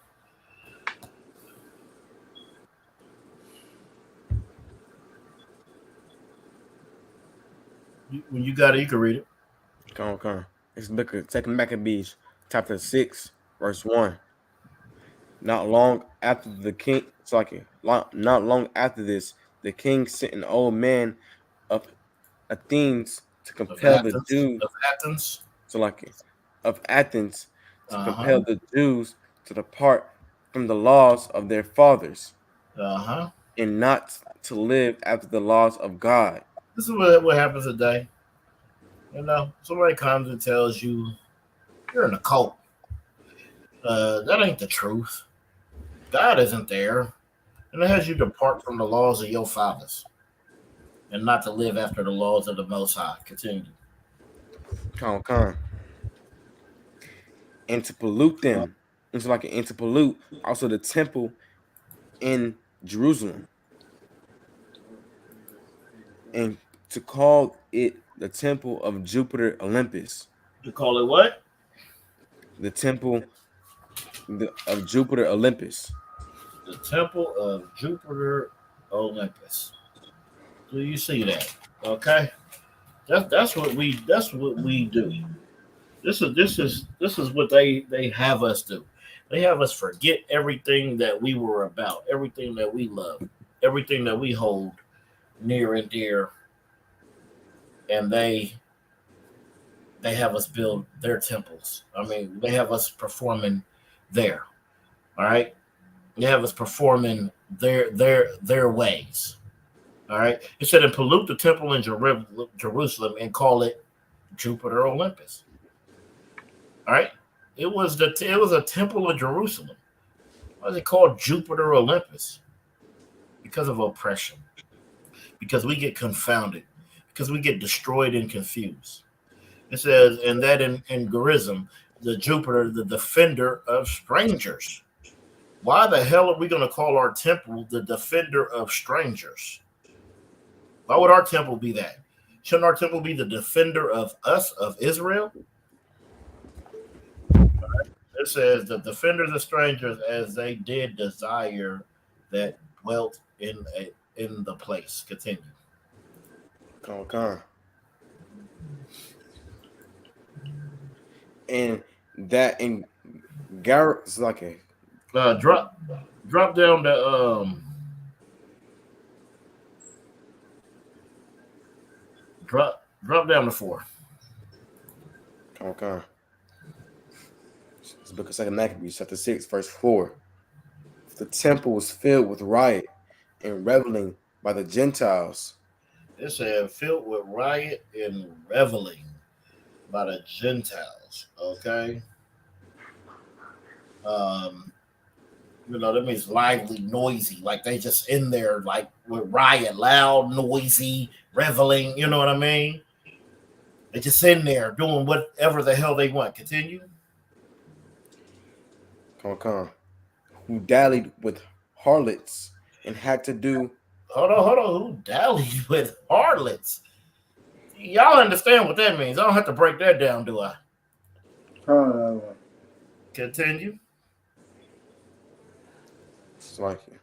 When you got it, you can read it. Come. Let's look at 2 Maccabees, chapter 6, verse 1. Not long after this, the king sent an old man of Athens to compel the Jews of Athens to compel the Jews to depart from the laws of their fathers and not to live after the laws of God. This is what happens today. You know, somebody comes and tells you you're in a cult. That ain't the truth. God isn't there. And it has you depart from the laws of your fathers and not to live after the laws of the Most High. Continue. Come. And to pollute them. And to pollute also the temple in Jerusalem. And to call it the temple of Jupiter Olympus. You call it what? The temple of Jupiter Olympus. The temple of Jupiter Olympus. Do you see that? Okay. That's what we do. This is what they have us do. They have us forget everything that we were about, everything that we love, everything that we hold near and dear, and they have us build their temples. I mean, they have us performing there. All right, they have us performing their ways. All right, it said, and pollute the temple in Jerusalem and call it Jupiter Olympus. All right, it was a temple of Jerusalem. Why is it called Jupiter Olympus? Because of oppression. Because we get confounded. Because we get destroyed and confused. It says, and that in Gerizim, the Jupiter, the defender of strangers. Why the hell are we going to call our temple the defender of strangers? Why would our temple be that? Shouldn't our temple be the defender of us, of Israel? It says the defenders of strangers, as they did desire that dwelt in the place. Continue. Okay. And that in Garrett's like a drop down to drop down to 4. okay. It's book of Second Maccabees, chapter 6, verse 4. The temple was filled with riot and reveling by the Gentiles. It said filled with riot and reveling by the Gentiles. Okay. That means lively, noisy, like they just in there, like with riot, loud, noisy, reveling. You know what I mean? They just in there doing whatever the hell they want. Continue. Come. Who dallied with harlots and had to do. Hold on. Who dallied with harlots? Y'all understand what that means? I don't have to break that down, do I? Continue. It's like it.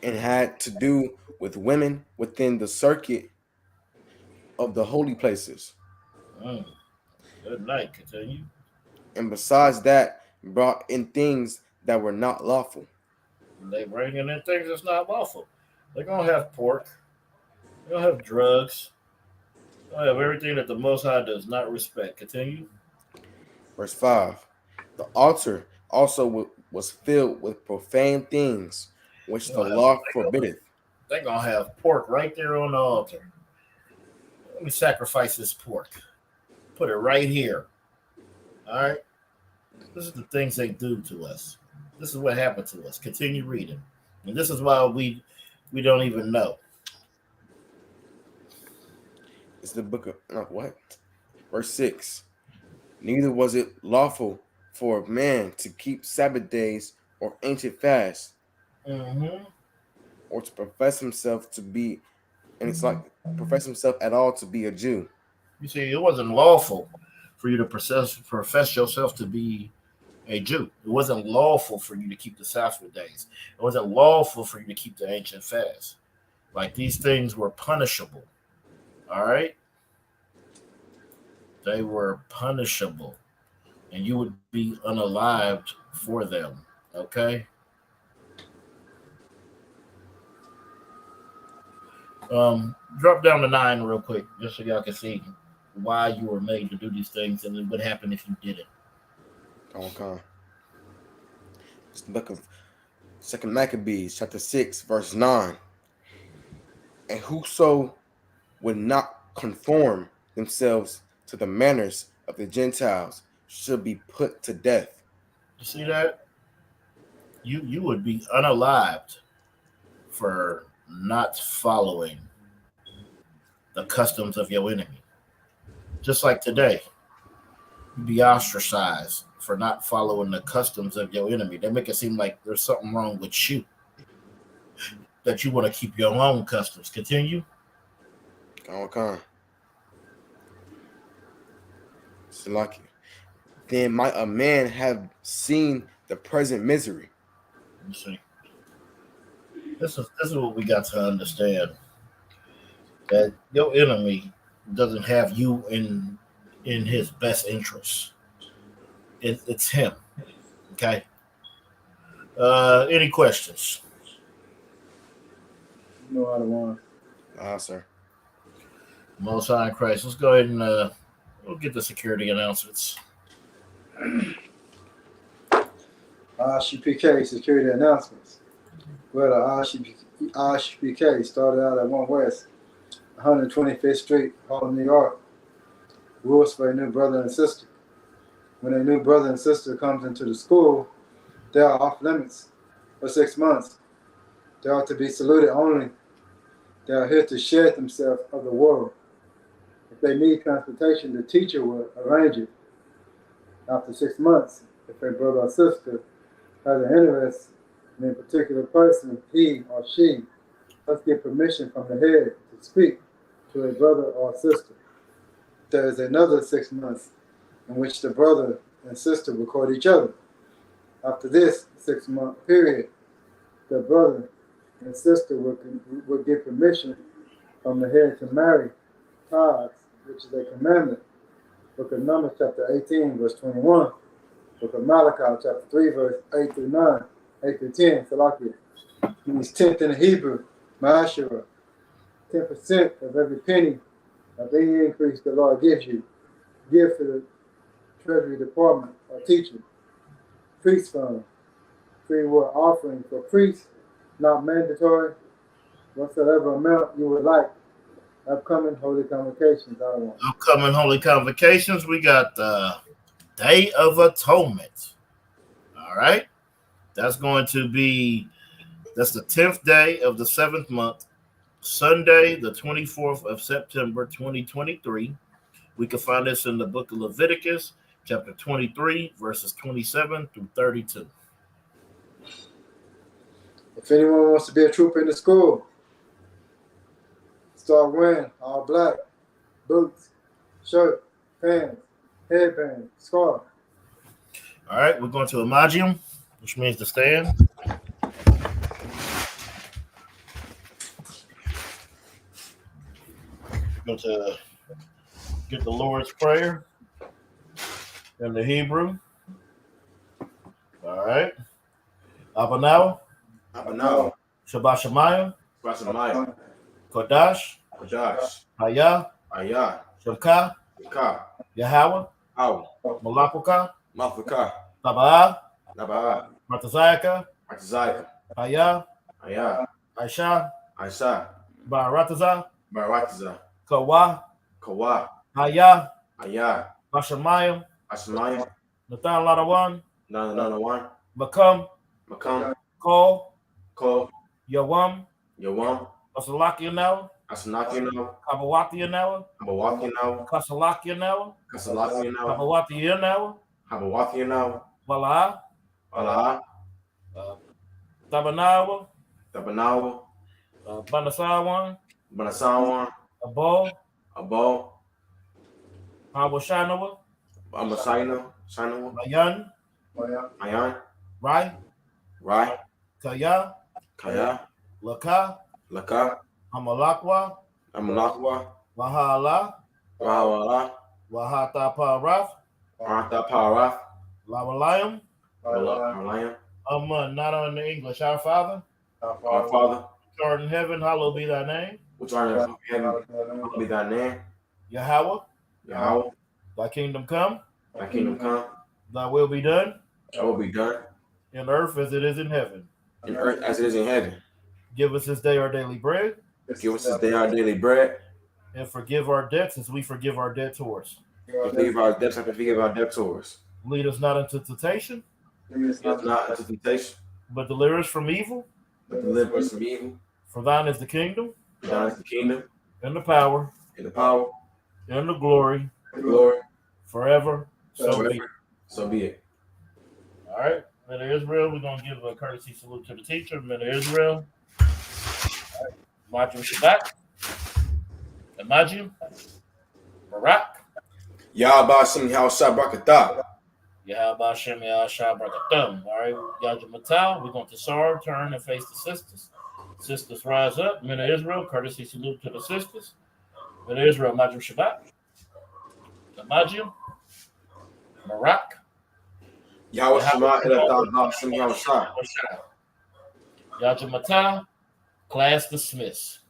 And had to do with women within the circuit of the holy places. Good night. Continue. And besides that, brought in things that were not lawful. They bringing in things that's not lawful. They're gonna have pork. They're gonna have drugs. They're gonna have everything that the Most High does not respect. Continue. Verse 5. The altar also was filled with profane things, which the law forbiddeth. They're gonna have pork right there on the altar. Let me sacrifice this pork. Put it right here. All right. This is the things they do to us. This is what happened to us. Continue reading. And this is why we don't even know. It's the book of what? Verse 6. Neither was it lawful for a man to keep Sabbath days or ancient fasts, or to profess himself to be, and it's like profess himself at all to be a Jew. You see, it wasn't lawful for you to profess yourself to be a Jew. It wasn't lawful for you to keep the Sabbath days. It wasn't lawful for you to keep the ancient fasts. Like, these things were punishable. All right? They were punishable. And you would be unalived for them. Okay? Drop down to 9 real quick, just so y'all can see why you were made to do these things and then what happened if you didn't. Okay. It's the book of Second Maccabees, chapter 6, verse 9. And whoso would not conform themselves to the manners of the Gentiles should be put to death. You see that? You would be unalived for not following the customs of your enemy. Just like today, you'd be ostracized for not following the customs of your enemy. They make it seem like there's something wrong with you, that you want to keep your own customs. Continue. Okay. It's like, then might a man have seen the present misery. You see, this is what we got to understand, that your enemy doesn't have you in his best interest. It's him. Okay. Any questions? No, I don't want. Sir. Most High in Christ. Let's go ahead and we'll get the security announcements. ISUPK security announcements. Well, the ISUPK started out at 1 West, 125th Street, Harlem, New York. Rules for a new brother and sister. When a new brother and sister comes into the school, they are off limits for 6 months. They are to be saluted only. They are here to shed themselves of the world. If they need transportation, the teacher will arrange it. After 6 months, if a brother or sister has an interest in a particular person, he or she must get permission from the head to speak to a brother or sister. There is another 6 months in which the brother and sister will court each other. After this 6 month period, the brother and sister will get permission from the head to marry tithes, which is a commandment. Book of Numbers, chapter 18, verse 21. Book of Malachi, chapter 3, verse 8 through 9, 8 through 10. Salakia. Means tenth in the Hebrew, Ma'ashara. 10% of every penny of any increase the Lord gives you. Give to the Treasury Department or teacher. Priest fund. Free will offering for priests, not mandatory. Whatsoever amount you would like. Upcoming holy convocations. Upcoming holy convocations, we got the Day of Atonement. All right. That's going to be, that's the 10th day of the 7th month, Sunday, the 24th of September, 2023. We can find this in the book of Leviticus, chapter 23, verses 27 through 32. If anyone wants to be a trooper in the school, start wearing all black, boots, shirt, pants, headband, scarf. All right, we're going to Imagium, which means to stand. Go to get the Lord's Prayer in the Hebrew. All right. Abanao. Shabbat Shemayim. Kodash. Haya. Shabka. Yahweh. Malakuka. Tabaa. Matazayaka. Haya. Aisha. Barataza. Kawa. Haya. Bashamayim. Nathan Ladawan. Makam. Cole. Yawam. Asalaki Nawa. Kabawati Nawa. Kasalaki Nawa. Kabawati Nawa. Bala. Tabanawa. Banasawan. Abo. Hawashanawa. Mayan. Rai. Kaya. Laka. Amalakwa. Wahala. Wahata Paraf. Lawalayam. Not on the English. Our Father. Who art in heaven, hallowed be thy name. Yahweh. Thy kingdom come. Thy will be done. In earth as it is in heaven. Give us this day our daily bread. And forgive our debts as we forgive our debtors. Forgive our debts like we forgive our debtors. Lead us not into temptation. But deliver us from evil. For thine is the kingdom. And the power. And the glory. Forever. So be it. All right. Men of Israel, we're going to give a courtesy salute to the teacher. Men of Israel. Majum Shabbat. Imagine. Barak. Yahba Shem Yahshua Barakatah. Yahba Shem Yahshua Barakatum. All right. Yajim Matal. We're going to Sar, turn and face the sisters. Sisters rise up. Men of Israel, courtesy salute to the sisters. Men of Israel, Majum Shabbat. Imagine. Barak. Yahweh Shema Elatah Shem Yahshua. Yajim Matal. Class dismissed.